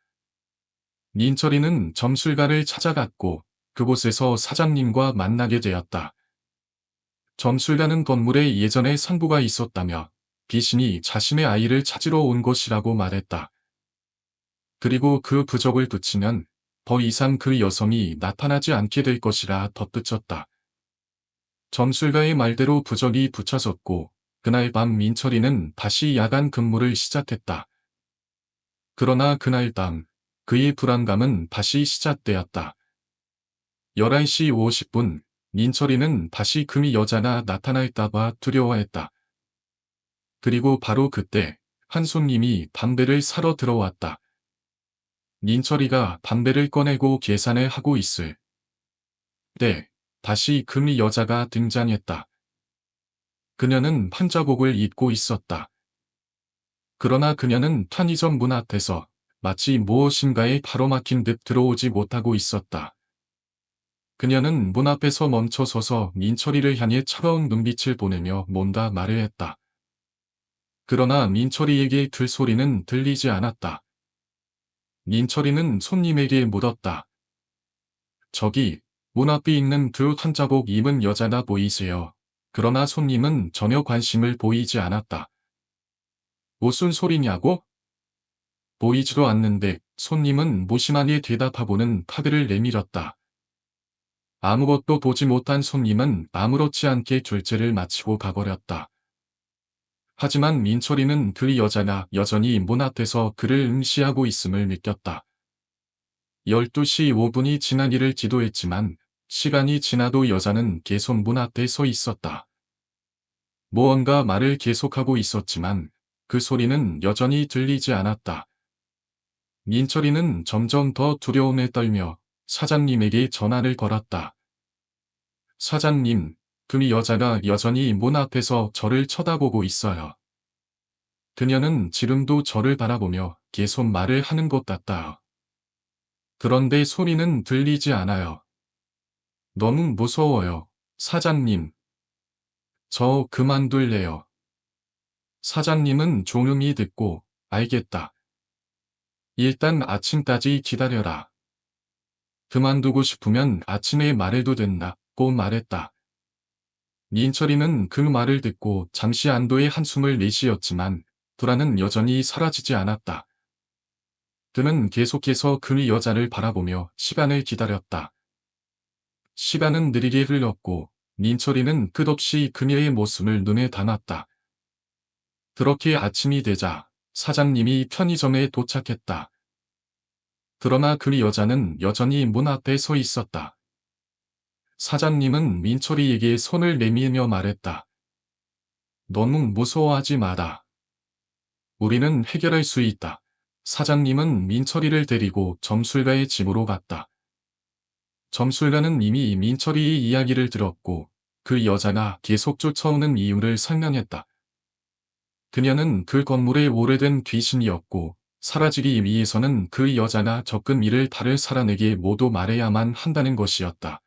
민철이는 점술가를 찾아갔고 그곳에서 사장님과 만나게 되었다. 점술가는 건물에 예전에 상부가 있었다며 귀신이 자신의 아이를 찾으러 온 것이라고 말했다. 그리고 그 부적을 붙이면 더 이상 그 여성이 나타나지 않게 될 것이라 덧붙였다. 점술가의 말대로 부적이 붙여졌고 그날 밤 민철이는 다시 야간 근무를 시작했다. 그러나 그날 밤 그의 불안감은 다시 시작되었다. 11시 50분 민철이는 다시 그 여자가 나타날까봐 두려워했다. 그리고 바로 그때 한 손님이 담배를 사러 들어왔다. 민철이가 담배를 꺼내고 계산을 하고 있을 때 다시 그 여자가 등장했다. 그녀는 환자복을 입고 있었다. 그러나 그녀는 편의점 문 앞에서 마치 무엇인가에 가로막힌 듯 들어오지 못하고 있었다. 그녀는 문 앞에서 멈춰 서서 민철이를 향해 차가운 눈빛을 보내며 뭔가 말을 했다. 그러나 민철이에게 그 소리는 들리지 않았다. 민철이는 손님에게 물었다. 저기, 문 앞에 있는 그 환자복 입은 여자가 보이세요? 그러나 손님은 전혀 관심을 보이지 않았다. 무슨 소리냐고? 보이지도 않는데 손님은 무심하게 대답하고는 카드를 내밀었다. 아무것도 보지 못한 손님은 아무렇지 않게 결제를 마치고 가버렸다. 하지만 민철이는 그 여자가 여전히 문 앞에서 그를 응시하고 있음을 느꼈다. 12시 5분이 지나기를 지도했지만 시간이 지나도 여자는 계속 문 앞에 서 있었다. 무언가 말을 계속하고 있었지만 그 소리는 여전히 들리지 않았다. 민철이는 점점 더 두려움에 떨며 사장님에게 전화를 걸었다. 사장님, 그 여자가 여전히 문 앞에서 저를 쳐다보고 있어요. 그녀는 지금도 저를 바라보며 계속 말을 하는 것 같아요. 그런데 소리는 들리지 않아요. 너무 무서워요, 사장님. 저 그만둘래요. 사장님은 조용히 듣고, 알겠다. 일단 아침까지 기다려라. 그만두고 싶으면 아침에 말해도 된다고 말했다. 민철이는 그 말을 듣고 잠시 안도의 한숨을 내쉬었지만 불안은 여전히 사라지지 않았다. 그는 계속해서 그 여자를 바라보며 시간을 기다렸다. 시간은 느리게 흘렀고 민철이는 끝없이 그녀의 모습을 눈에 담았다. 그렇게 아침이 되자 사장님이 편의점에 도착했다. 그러나 그 여자는 여전히 문 앞에 서 있었다. 사장님은 민철이에게 손을 내밀며 말했다. 너무 무서워하지 마라. 우리는 해결할 수 있다. 사장님은 민철이를 데리고 점술가의 집으로 갔다. 점술가는 이미 민철이의 이야기를 들었고 그 여자가 계속 쫓아오는 이유를 설명했다. 그녀는 그 건물의 오래된 귀신이었고 사라지기 위해서는 그 여자가 겪은 일을 다른 사람에게 모두 말해야만 한다는 것이었다.